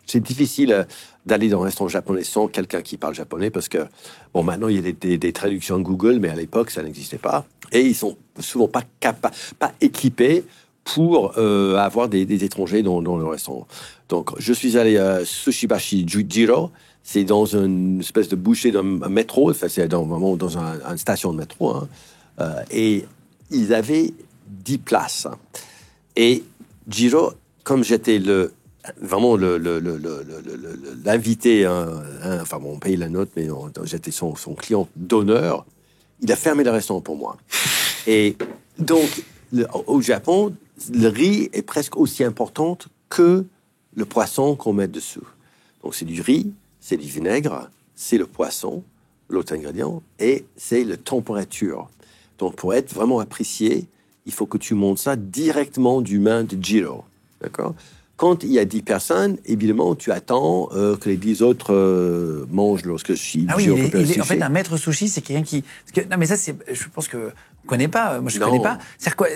c'est difficile d'aller dans un restaurant japonais sans quelqu'un qui parle japonais, parce que, bon, maintenant, il y a des traductions Google, mais à l'époque, ça n'existait pas. Et ils sont souvent pas équipés pour avoir des étrangers dans le restaurant. Donc, je suis allé à Sushibashi Jiro. C'est dans une espèce de bouchée d'un métro. Enfin, c'est vraiment dans une station de métro. Hein. Et ils avaient 10 places. Et Jiro, comme j'étais l'invité, enfin bon, on paye la note, mais j'étais son client d'honneur, il a fermé le restaurant pour moi. Et donc, au Japon, le riz est presque aussi important que le poisson qu'on met dessous. Donc, c'est du riz, c'est du vinaigre, c'est le poisson, l'autre ingrédient, et c'est la température. Donc, pour être vraiment apprécié, il faut que tu montes ça directement du main de Jiro. D'accord? Quand il y a 10 personnes, évidemment, tu attends que les 10 autres mangent lorsque sushi. Ah oui, en fait, un maître sushi, c'est quelqu'un qui... Non, mais ça, je pense qu'on ne connaît pas. Moi, je ne connais pas. C'est quoi?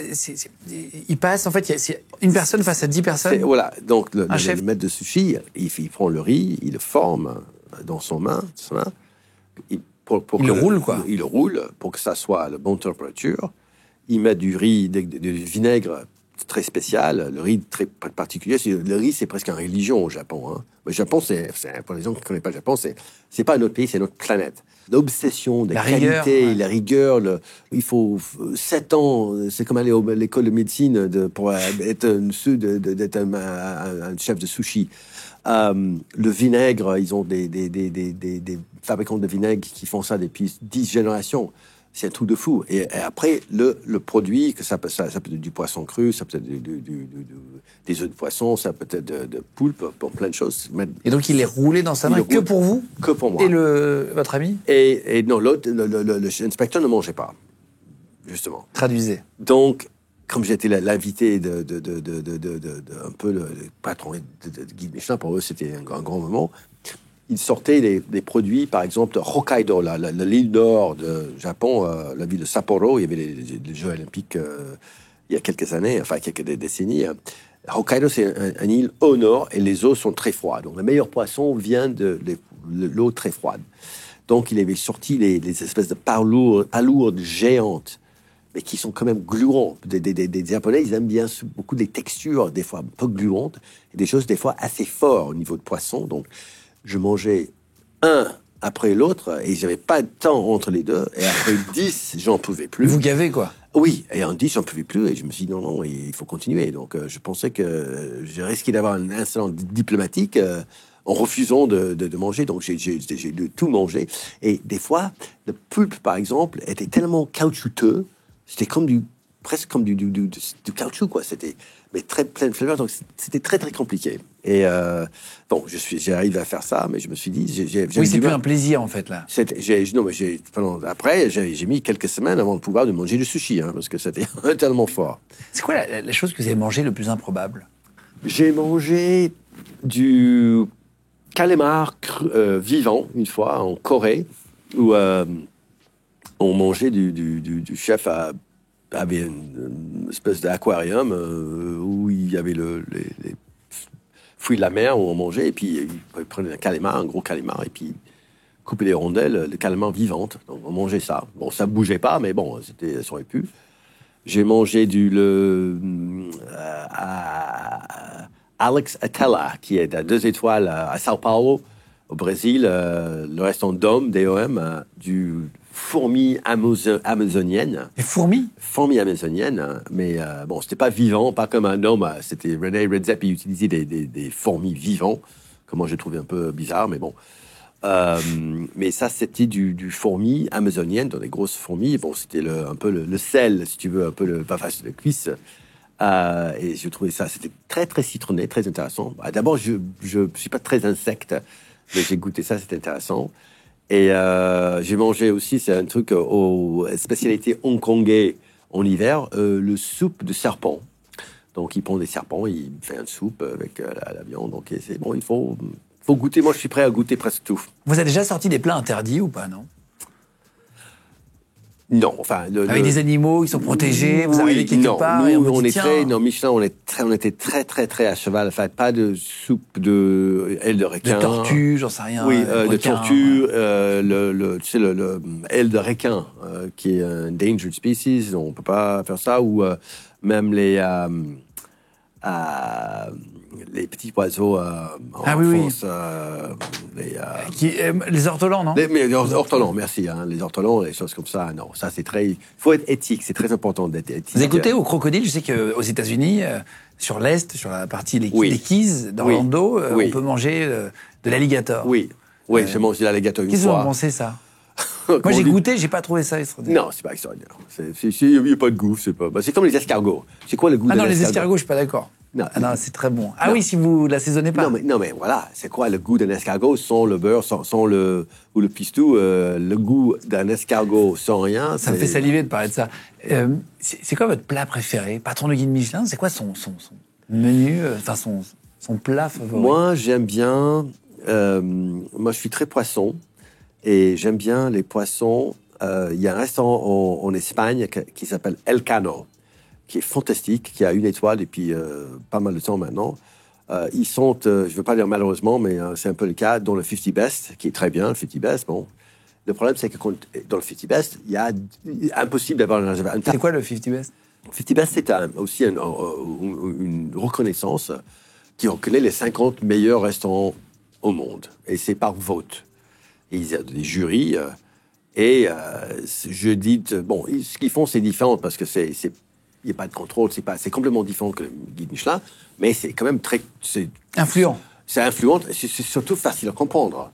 Il passe, en fait, c'est une personne face à 10 personnes. Voilà. Donc, le maître de sushi, il prend le riz, il le forme dans son main. Il le roule, quoi. Il le roule pour que ça soit à la bonne température. Il met du riz, du vinaigre très spécial, le riz très particulier. Le riz, c'est presque une religion au Japon. Hein. Le Japon, pour les gens qui ne connaissent pas le Japon, c'est pas notre pays, c'est notre planète. L'obsession, la qualité, la rigueur. Il faut 7 ans, c'est comme aller à l'école de médecine pour être un chef de sushi. Le vinaigre, ils ont des fabricants de vinaigre qui font ça depuis 10 générations. C'est un truc de fou. Et après, le produit, que ça peut être du poisson cru, ça peut être des œufs de poisson, ça peut être de poulpe, pour plein de choses. Et donc, il est roulé dans sa main que pour vous? Que pour moi. Et votre ami? Et non, l'autre, l'inspecteur ne mangeait pas, justement. Traduisez. Donc, comme j'étais l'invité un peu le patron de Guide Michelin, pour eux, c'était un grand moment. Ils sortaient des produits, par exemple, Hokkaido, l'île d'or de Japon, la ville de Sapporo. Il y avait les Jeux Olympiques il y a quelques années, enfin quelques décennies. Hokkaido, c'est une île au nord et les eaux sont très froides. Donc, le meilleur poisson vient de l'eau très froide. Donc, il avait sorti les espèces de palourdes géantes, mais qui sont quand même gluantes. Des Japonais, ils aiment bien beaucoup des textures, des fois un peu gluantes, et des choses des fois assez fortes au niveau de poisson. Donc, je mangeais un après l'autre, et j'avais pas de temps entre les deux. Et après 10, j'en pouvais plus. Vous gavez, quoi. Oui, et en 10, j'en pouvais plus, et je me suis dit non, il faut continuer. Donc, je pensais que je risquais d'avoir un incident diplomatique en refusant de manger. Donc, j'ai tout mangé. Et des fois, le pulpe, par exemple, était tellement caoutchouteux, c'était presque comme du caoutchouc, quoi. C'était mais très plein de flaveurs, donc c'était très très compliqué. Et bon, j'ai arrivé à faire ça, mais je me suis dit, oui, c'est plus un plaisir en fait là. Après, j'ai mis quelques semaines avant de pouvoir manger du sushi, parce que c'était tellement fort. C'est quoi la chose que vous avez mangé le plus improbable? J'ai mangé du calamar vivant une fois en Corée, où on mangeait du chef avait une espèce d'aquarium où il y avait les fruits de la mer où on mangeait, et puis il prenait un gros calamar, et puis coupait les rondelles, le calamar vivante. Donc on mangeait ça. Bon, ça bougeait pas, mais bon, ça aurait pu. J'ai mangé Alex Atala, qui est à 2 étoiles à Sao Paulo, au Brésil, le restaurant DOM, du fourmi amazonienne. Les fourmis? Fourmi amazonienne, mais bon, c'était pas vivant, pas comme un homme. C'était René Redzepi, il utilisait des fourmis vivants, que moi j'ai trouvé un peu bizarre, mais bon. Mais ça, c'était du fourmi amazonienne, dans des grosses fourmis. Bon, c'était un peu le sel, si tu veux, un peu le pavage de cuisse. Et je trouvais ça, c'était très très citronné, très intéressant. D'abord, je suis pas très insecte, mais j'ai goûté ça, c'était intéressant. Et j'ai mangé aussi, c'est un truc aux spécialités hongkongais en hiver, le soupe de serpent. Donc, ils prennent des serpents, ils font une soupe avec la viande. Donc, c'est bon, il faut goûter. Moi, je suis prêt à goûter presque tout. Vous avez déjà sorti des plats interdits ou pas, non? Non, enfin... Avec des animaux qui sont protégés, vous arrivez quelque part et on dit, tiens... Michelin, on était très, très, très à cheval. Enfin, pas de soupe de aile de requin. De tortue, j'en sais rien. Oui, de tortue, tu sais, le aile de requin, qui est un endangered species, on peut pas faire ça, ou même les petits oiseaux en France, les ortolans, non? Les ortolans, merci. Les ortolans, les choses comme ça, non. Ça, c'est très... Il faut être éthique, c'est très important d'être éthique. Vous avez goûté au crocodile? Je sais qu'aux États-Unis, sur l'Est, sur la partie des Keys, d'Orlando, on peut manger de l'alligator. Oui, j'ai mangé l'alligator une fois. Qu'est-ce que vous en pensez, ça? Moi, j'ai goûté, j'ai pas trouvé ça extraordinaire. Non, c'est pas extraordinaire. Il n'y a pas de goût, c'est comme les escargots. C'est quoi le goût de l'escargot? Non, les escargots, je suis pas d'accord. Non, c'est très bon. Ah oui, si vous l'assaisonnez pas. Non, mais voilà, c'est quoi le goût d'un escargot sans le beurre, sans le pistou, le goût d'un escargot sans rien. Ça me fait saliver de parler de ça. C'est quoi votre plat préféré? Patron de guide Michelin, c'est quoi son menu, enfin son plat favori? Moi, j'aime bien. Moi, je suis très poisson et j'aime bien les poissons. Il y a un restaurant en Espagne qui s'appelle El Cano, qui est fantastique, qui a 1 étoile depuis pas mal de temps maintenant. Ils sont, je ne veux pas dire malheureusement, mais c'est un peu le cas, dans le 50 Best, qui est très bien, le 50 Best. Bon. Le problème, c'est que dans le 50 Best, il y a impossible d'avoir un... C'est quoi le 50 Best? Le 50 Best, c'est aussi une reconnaissance qui reconnaît les 50 meilleurs restaurants au monde. Et c'est par vote. Et il y a des jurys. Et je dis... Bon, ce qu'ils font, c'est différent parce que il n'y a pas de contrôle, c'est complètement différent que le guide Michelin, mais c'est quand même très... influent. C'est influent, c'est surtout facile à comprendre.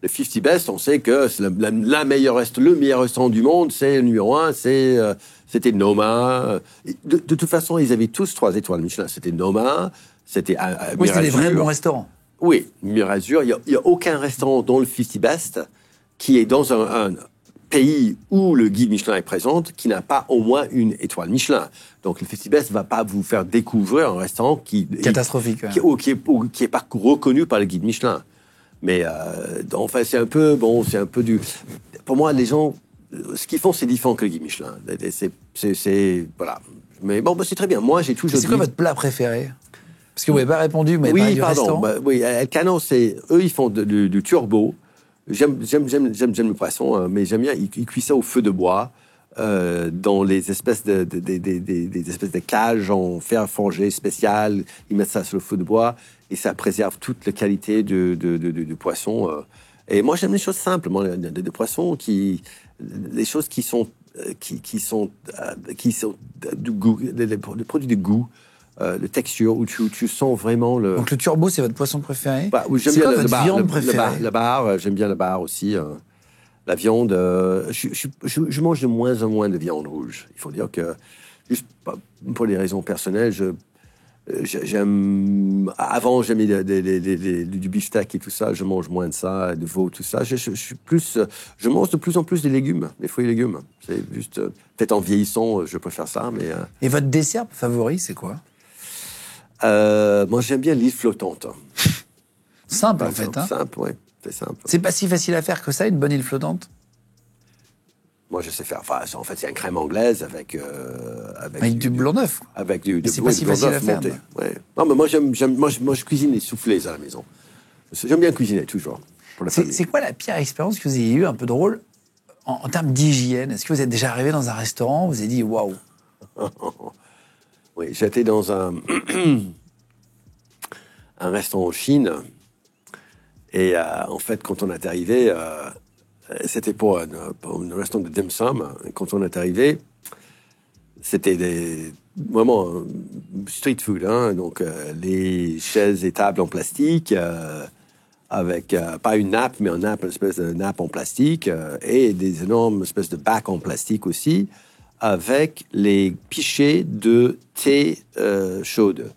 Le 50 Best, on sait que c'est le meilleur restaurant du monde, c'est le numéro 1, c'était Noma. De toute façon, ils avaient tous 3 étoiles Michelin. C'était Noma, c'était oui, c'était des vrais bons restaurants. Oui, Mirazur. Il n'y a aucun restaurant dans le 50 Best qui est dans pays où le guide Michelin est présent qui n'a pas au moins une étoile Michelin. Donc, le Festibest ne va pas vous faire découvrir un restaurant catastrophique, qui est pas reconnu par le guide Michelin. Mais enfin, c'est un peu du. Pour moi, les gens, ce qu'ils font, c'est différent que le guide Michelin. C'est voilà. Mais bon, c'est très bien. Moi, j'ai toujours. C'est quoi votre plat préféré? Parce que vous n'avez pas répondu, mais oui, du pardon. restaurant. Oui, Elkano, eux, ils font du turbo. J'aime le poisson, hein, mais j'aime bien. Ils cuisent ça au feu de bois, dans les espèces des espèces de cages en fer forgé spécial. Ils mettent ça sur le feu de bois et ça préserve toute la qualité du poisson. Et moi, j'aime les choses simples, des poissons les choses qui sont du goût, des produits de goût. De texture, où tu sens vraiment le... Donc le turbo, c'est votre poisson préféré? J'aime c'est bien quoi votre viande préférée? Le bar, j'aime bien le bar aussi. La viande, je mange de moins en moins de viande rouge. Il faut dire que, juste pour des raisons personnelles, avant, j'aimais du beefsteak et tout ça. Je mange moins de ça, de veau, tout ça. Je mange de plus en plus des légumes, des fruits et légumes. C'est juste, peut-être en vieillissant, je préfère ça, mais... Et votre dessert favori, c'est quoi? Moi, j'aime bien l'île flottante. Simple, en fait. Simple, oui. C'est simple. C'est pas si facile à faire que ça, une bonne île flottante? Moi, je sais faire. Enfin, en fait, c'est une crème anglaise avec du blanc d'œuf. Avec c'est pas si facile à faire. Ouais. Non, mais moi, je cuisine les soufflés à la maison. J'aime bien cuisiner, toujours. C'est quoi la pire expérience que vous ayez eue, un peu drôle, en termes d'hygiène? Est-ce que vous êtes déjà arrivé dans un restaurant, vous avez dit waouh? Oui, j'étais dans un restaurant en Chine. Et en fait, quand on est arrivé, c'était pour un restaurant de dim sum. Quand on est arrivé, c'était vraiment street food. Hein, donc, les chaises et tables en plastique, avec pas une nappe, mais une espèce de nappe en plastique, et des énormes espèces de bacs en plastique aussi, avec les pichets de thé chaude.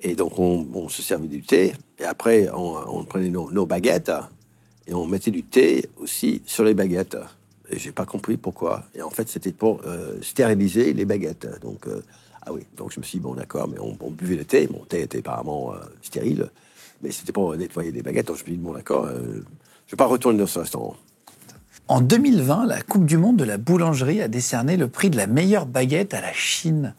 Et donc, on se servait du thé, et après, on prenait nos baguettes, et on mettait du thé aussi sur les baguettes. Et j'ai pas compris pourquoi. Et en fait, c'était pour stériliser les baguettes. Donc, ah oui, donc je me suis dit, bon, d'accord, mais on buvait le thé. Mon thé était apparemment stérile, mais c'était pour nettoyer les baguettes. Donc, je me suis dit, bon, d'accord, je vais pas retourner dans ce restaurant. En 2020, la Coupe du Monde de la boulangerie a décerné le prix de la meilleure baguette à la Chine.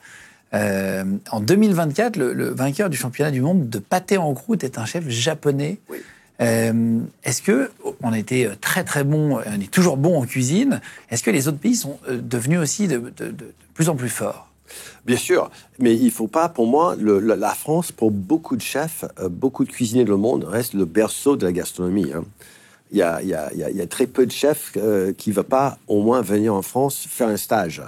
En 2024, le vainqueur du championnat du monde de pâté en croûte est un chef japonais. Oui. Est-ce que on a été très très bon, on est toujours bon en cuisine? Est-ce que les autres pays sont devenus aussi de plus en plus forts? Bien sûr, mais il faut pas, pour moi, la France, pour beaucoup de chefs, beaucoup de cuisiniers dans le monde, reste le berceau de la gastronomie. Hein. Il y a très peu de chefs qui ne vont pas au moins venir en France faire un stage.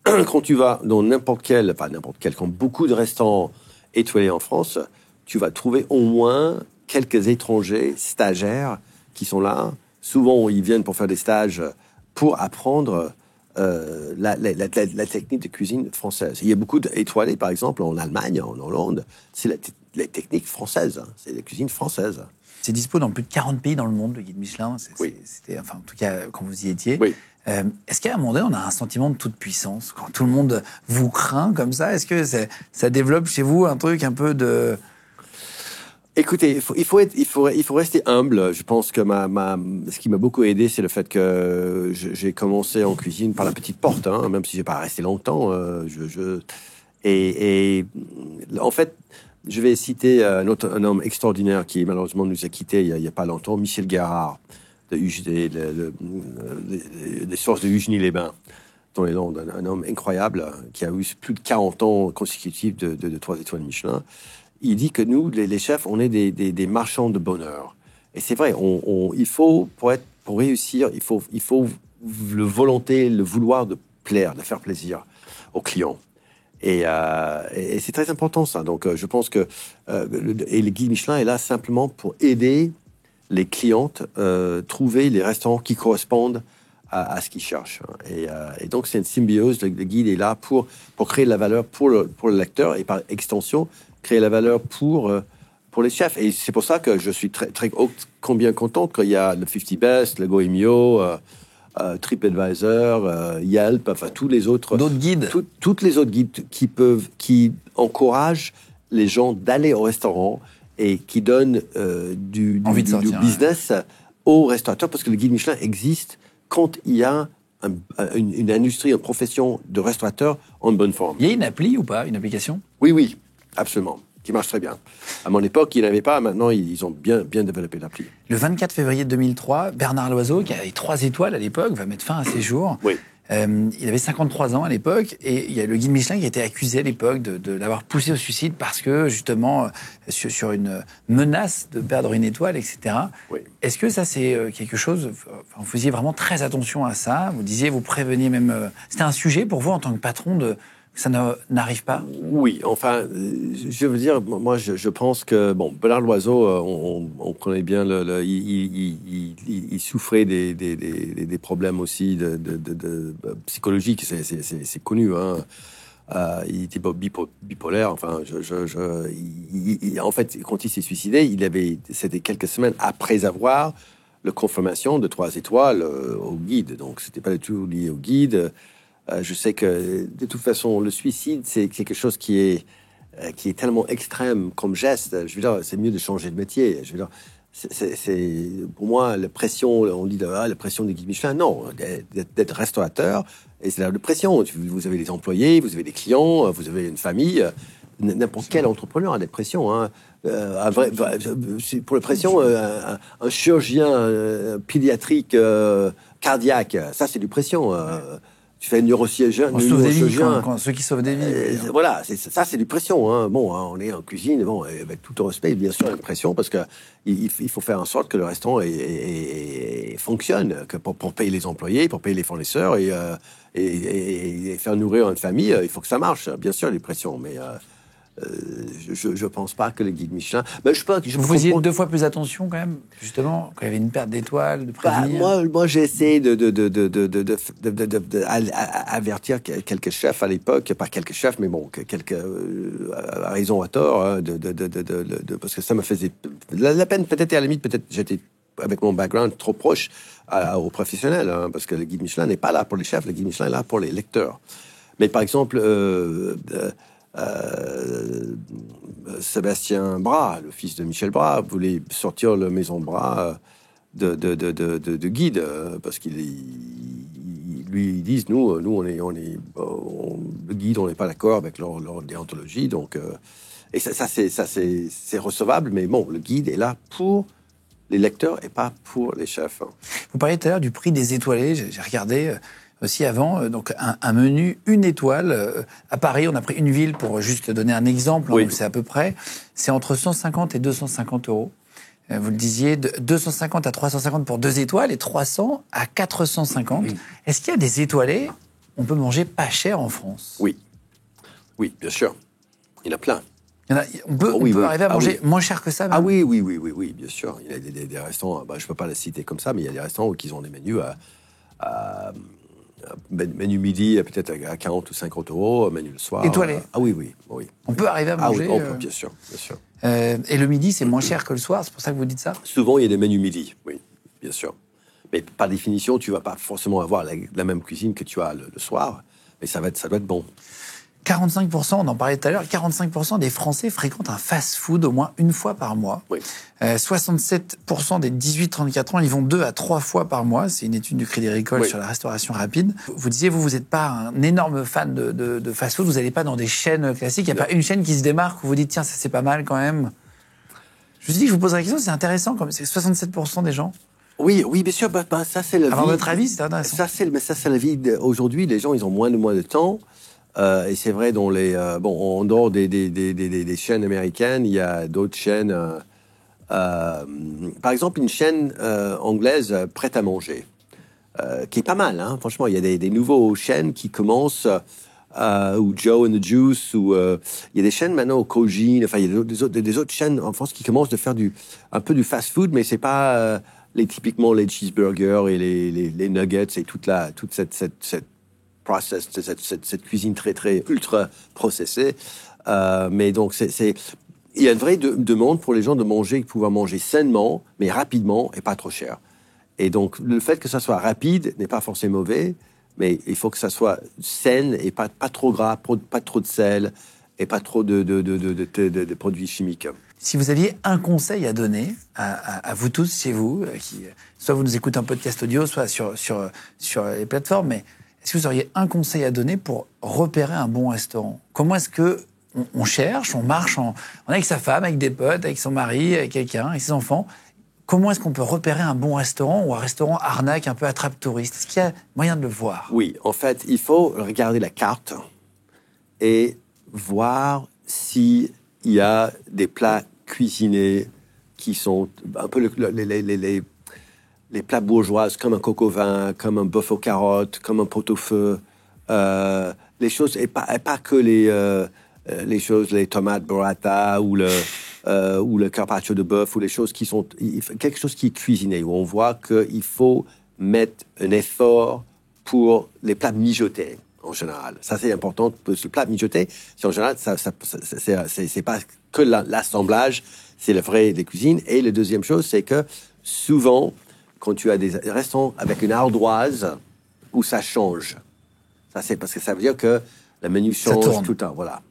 Quand tu vas dans quand beaucoup de restaurants étoilés en France, tu vas trouver au moins quelques étrangers stagiaires qui sont là. Souvent, ils viennent pour faire des stages pour apprendre la technique de cuisine française. Il y a beaucoup d'étoilés, par exemple, en Allemagne, en Hollande. C'est la technique française. Hein. C'est la cuisine française. C'est dispo dans plus de 40 pays dans le monde, le guide Michelin. Oui. C'était, enfin, en tout cas, quand vous y étiez. Oui. Est-ce qu'à un moment donné, on a un sentiment de toute puissance? Quand tout le monde vous craint comme ça, est-ce que ça développe chez vous un truc un peu de... Écoutez, il faut rester humble. Je pense que ce qui m'a beaucoup aidé, c'est le fait que j'ai commencé en cuisine par la petite porte, hein, même si j'ai pas resté longtemps. Et en fait, je vais citer un homme extraordinaire qui malheureusement nous a quittés il y a pas longtemps, Michel Guérard, des sources de Eugénie-les-Bains, dans les Landes, un homme incroyable qui a eu plus de 40 ans consécutifs de 3 étoiles Michelin. Il dit que nous, les chefs, on est des marchands de bonheur. Et c'est vrai, il faut, pour réussir, il faut le volonté, le vouloir de plaire, de faire plaisir aux clients. Et c'est très important, ça. Donc, je pense que et le guide Michelin est là simplement pour aider les clientes trouver les restaurants qui correspondent à ce qu'ils cherchent. Et donc, c'est une symbiose. Le guide est là pour créer de la valeur pour le lecteur et par extension, créer la valeur pour les chefs. Et c'est pour ça que je suis très, très combien content qu'il y a le 50 Best, le Goemio, TripAdvisor, Yelp, enfin tous les autres. D'autres guides. Toutes les autres guides qui encouragent les gens d'aller au restaurant et qui donnent du business aux restaurateurs, parce que le guide Michelin existe quand il y a une industrie, une profession de restaurateur en bonne forme. Il y a une appli ou pas, une application ? Oui, absolument, qui marche très bien. À mon époque, il n'y en avait pas, maintenant ils ont bien développé l'appli. Le 24 février 2003, Bernard Loiseau, qui avait 3 étoiles à l'époque, va mettre fin à ses jours. Oui. Il avait 53 ans à l'époque, et il y a le guide Michelin qui a été accusé à l'époque de l'avoir poussé au suicide parce que, justement, sur une menace de perdre une étoile, etc. Oui. Est-ce que ça, c'est quelque chose... Vous faisiez vraiment très attention à ça, vous disiez, vous préveniez même... C'était un sujet pour vous, en tant que patron, que ça n'arrive pas ? Oui, enfin, je veux dire, moi, je pense que, Bernard Loiseau, on connaît bien, il souffrait des problèmes aussi de psychologiques, c'est connu, hein. Il était bipolaire, enfin, en fait, quand il s'est suicidé, c'était quelques semaines après avoir la confirmation de 3 étoiles au guide, donc c'était pas du tout lié au guide. Je sais que, de toute façon, le suicide, c'est quelque chose qui est tellement extrême comme geste. Je veux dire, c'est mieux de changer de métier. Je veux dire, c'est pour moi, la pression, on dit la pression des guides Michelin. Non, d'être restaurateur, et c'est la pression. Vous avez des employés, vous avez des clients, vous avez une famille. N'importe quel entrepreneur a des pressions, hein. Pour la pression, un chirurgien pédiatrique cardiaque, ça, c'est du pression. Tu fais une neurochirurgien, ceux qui sauvent des vies. Voilà, ça c'est du pression. Hein. On est en cuisine, avec tout le respect, bien sûr, une pression, parce que il faut faire en sorte que le restaurant fonctionne, que pour payer les employés, pour payer les fournisseurs et faire nourrir une famille, il faut que ça marche. Bien sûr, les pressions, mais je pense pas que les guides Michelin. Vous faisiez 2 fois plus attention quand même, justement, quand il y avait une perte d'étoiles, de prévenir. Moi, j'ai essayé avertir quelques chefs à l'époque, pas quelques chefs, mais quelques à raison ou à tort, hein, parce que ça me faisait la peine. Peut-être à la limite, j'étais avec mon background trop proche aux professionnels, hein, parce que le guide Michelin n'est pas là pour les chefs, le guide Michelin est là pour les lecteurs. Mais par exemple. Sébastien Bras, le fils de Michel Bras, voulait sortir la maison Bras de guide, parce ils disent nous le guide, on n'est pas d'accord avec leur déontologie, donc et ça c'est recevable, mais le guide est là pour les lecteurs et pas pour les chefs. Vous parliez tout à l'heure du prix des étoilés, j'ai regardé aussi avant, donc un menu, 1 étoile. À Paris, on a pris une ville pour juste donner un exemple, oui. Donc c'est à peu près, c'est entre 150 et 250 euros. Vous le disiez, de 250 à 350 pour 2 étoiles et 300 à 450. Oui. Est-ce qu'il y a des étoilés, on peut manger pas cher en France ? Oui, bien sûr. Il y en a plein. On peut arriver à manger moins cher que ça, même. Oui, bien sûr. Il y a des restaurants, je ne peux pas les citer comme ça, mais il y a des restaurants qui ont des menus menu midi, peut-être à 40 ou 50 euros, menu le soir. Étoilé. Oui. On peut arriver à manger. On peut, bien sûr. Et le midi, c'est moins cher que le soir, c'est pour ça que vous dites ça ? Souvent, il y a des menus midi, oui, bien sûr. Mais par définition, tu ne vas pas forcément avoir la même cuisine que tu as le soir, mais ça doit être bon. 45%, on en parlait tout à l'heure, 45% des Français fréquentent un fast-food au moins 1 fois par mois. Oui. 67% des 18-34 ans, ils vont 2 à 3 fois par mois. C'est une étude du Crédit Agricole sur la restauration rapide. Vous disiez, vous n'êtes pas un énorme fan de fast-food, vous n'allez pas dans des chaînes classiques. Il n'y a pas une chaîne qui se démarque où vous dites, tiens, ça c'est pas mal quand même. Je me suis dit que je vous poserais la question, c'est intéressant, comme c'est 67% des gens. Oui, bien sûr, ça c'est la vie. À votre avis, c'est intéressant. Ça c'est la vie aujourd'hui. Les gens, ils ont moins de temps. Et c'est vrai, dans en dehors des chaînes américaines, il y a d'autres chaînes. Par exemple, une chaîne anglaise, Prêt à manger, qui est pas mal. Hein, franchement, il y a des nouveaux chaînes qui commencent, ou Joe and the Juice, ou il y a des chaînes maintenant au Cogine. Enfin, il y a des autres chaînes en France qui commencent de faire un peu du fast-food, mais c'est pas typiquement les cheeseburgers et les nuggets et toute cette process, cette cuisine très très ultra processée, mais donc il y a une vraie demande pour les gens de pouvoir manger sainement, mais rapidement et pas trop cher. Et donc, le fait que ça soit rapide n'est pas forcément mauvais, mais il faut que ça soit sain et pas trop gras, pas trop de sel et pas trop de produits chimiques. Si vous aviez un conseil à donner à vous tous chez vous, qui soit vous nous écoutez en podcast audio, soit sur les plateformes, mais est-ce que vous auriez un conseil à donner pour repérer un bon restaurant? Comment est-ce que on cherche, on marche, on est avec sa femme, avec des potes, avec son mari, avec quelqu'un, avec ses enfants? Comment est-ce qu'on peut repérer un bon restaurant ou un restaurant arnaque un peu attrape-touriste? Est-ce qu'il y a moyen de le voir? Oui, en fait, il faut regarder la carte et voir s'il y a des plats cuisinés qui sont un peu les plats bourgeoises, comme un coq au vin, comme un bœuf aux carottes, comme un pot-au-feu. Les choses, et pas que les choses, les tomates burrata ou le carpaccio de bœuf, ou les choses qui sont... Quelque chose qui est cuisiné, où on voit qu'il faut mettre un effort pour les plats mijotés, en général. Ça, c'est important, parce que le plat mijoté, c'est en général, c'est pas que l'assemblage, c'est le vrai des cuisines. Et la deuxième chose, c'est que souvent, quand tu as des restaurants avec une ardoise, où ça change. Ça, c'est parce que ça veut dire que le menu change tout le temps. Voilà.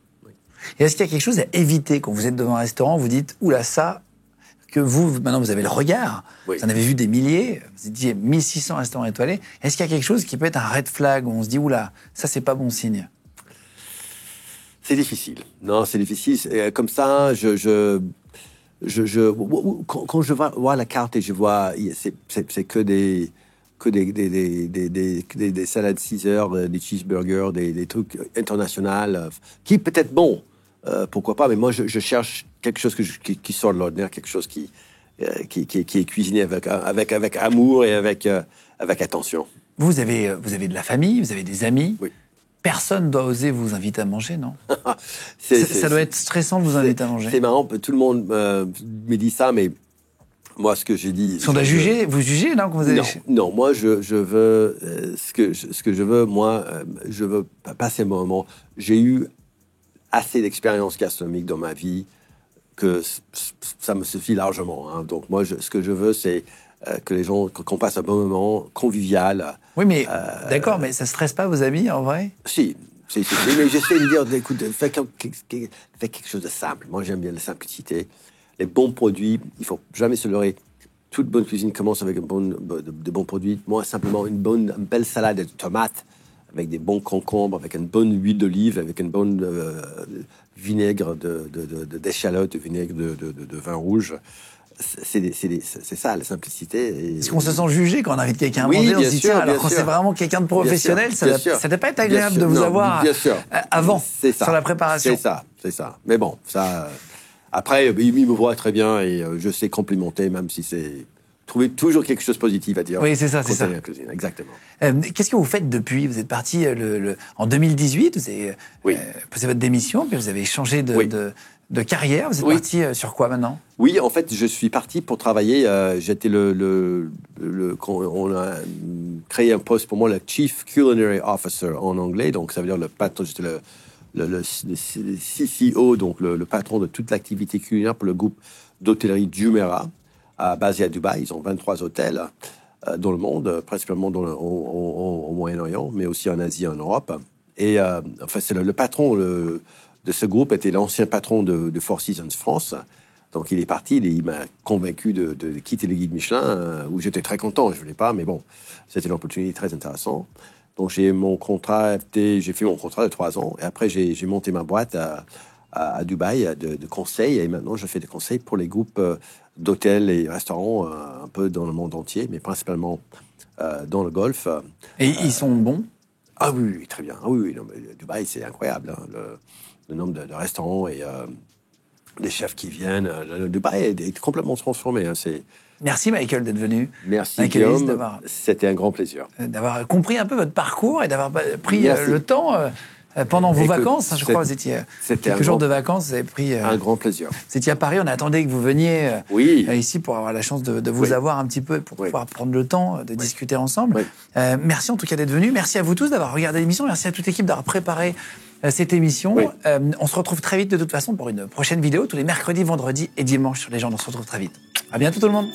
Et est-ce qu'il y a quelque chose à éviter quand vous êtes devant un restaurant, vous dites, oula, ça, que vous, maintenant vous avez le regard, oui. Vous en avez vu des milliers, vous dites 1600 restaurants étoilés, est-ce qu'il y a quelque chose qui peut être un red flag, où on se dit, oula, ça c'est pas bon signe? C'est difficile. Non, c'est difficile. Comme ça, quand je vois la carte et je vois, c'est que des salades Caesar, des cheeseburgers, des trucs internationaux, qui peut être bon, pourquoi pas, mais moi je cherche quelque chose qui sort de l'ordinaire, quelque chose qui est cuisiné avec amour et avec attention. Vous avez de la famille, vous avez des amis. Oui. Personne ne doit oser vous inviter à manger, non? Ça doit être stressant de vous inviter à manger. C'est marrant, tout le monde me dit ça, mais moi, ce que j'ai dit... On doit juger, vous jugez, non, quand vous allez... Non, moi, je veux... ce que je veux, moi, je veux passer un moment. J'ai eu assez d'expérience gastronomique dans ma vie que ça me suffit largement. Hein. Donc, moi, ce que je veux, c'est que les gens... qu'on passe un bon moment convivial. Oui, mais d'accord, mais ça ne stresse pas vos amis, en vrai? Si. Mais j'essaie de dire, écoute, fais quelque chose de simple. Moi, j'aime bien la simplicité. Les bons produits, il ne faut jamais se leurrer. Toute bonne cuisine commence avec de bons produits. Moi, simplement, une belle salade de tomates, avec des bons concombres, avec une bonne huile d'olive, avec une bonne vinaigre d'échalote, vinaigre de vin rouge. C'est ça, la simplicité. Est-ce qu'on se sent jugé quand on invite quelqu'un à manger? On se dit, tiens, alors quand c'est vraiment quelqu'un de professionnel, ça ne doit pas être agréable de vous avoir avant, sur la préparation. C'est ça. Mais bon, ça... Après, il me voit très bien et je sais complimenter, même si c'est... Trouver toujours quelque chose de positif à dire. Oui, c'est ça, c'est ça. Cuisine, exactement. Qu'est-ce que vous faites depuis? Vous êtes parti en 2018, vous avez posé votre démission, puis vous avez changé de carrière. Vous êtes parti sur quoi maintenant? Oui, en fait, je suis parti pour travailler. J'étais on a créé un poste pour moi, le Chief Culinary Officer en anglais. Donc, ça veut dire le patron, j'étais le CCO, donc le patron de toute l'activité culinaire pour le groupe d'hôtellerie Jumeirah, basé à Dubaï. Ils ont 23 hôtels dans le monde, principalement au Moyen-Orient, mais aussi en Asie et en Europe. Et enfin, c'est le patron de ce groupe était l'ancien patron de Four Seasons France. Donc, il est parti, il m'a convaincu de quitter le guide Michelin, où j'étais très content. Je ne voulais pas, mais bon, c'était une opportunité très intéressante. Donc, j'ai fait mon contrat de 3 ans. Et après, j'ai monté ma boîte à Dubaï de conseils. Et maintenant, je fais des conseils pour les groupes d'hôtels et restaurants un peu dans le monde entier, mais principalement dans le Golfe. Et ils sont bons? Ah oui, très bien. Ah oui, non, mais Dubaï, c'est incroyable. Hein, le nombre de restaurants et des chefs qui viennent. Dubaï est complètement transformé. Hein, Merci Michael d'être venu. Merci Guillaume, c'était un grand plaisir. D'avoir compris un peu votre parcours et d'avoir pris le temps pendant vos vacances. Je crois que vous étiez quelques jours de vacances, vous avez pris... un grand plaisir. Vous étiez à Paris, on attendait que vous veniez ici pour avoir la chance de vous avoir un petit peu, pour pouvoir prendre le temps de discuter ensemble. Merci en tout cas d'être venu. Merci à vous tous d'avoir regardé l'émission. Merci à toute l'équipe d'avoir préparé cette émission. On se retrouve très vite de toute façon pour une prochaine vidéo, tous les mercredis, vendredis et dimanches sur Légendes. On se retrouve très vite. À bientôt tout le monde.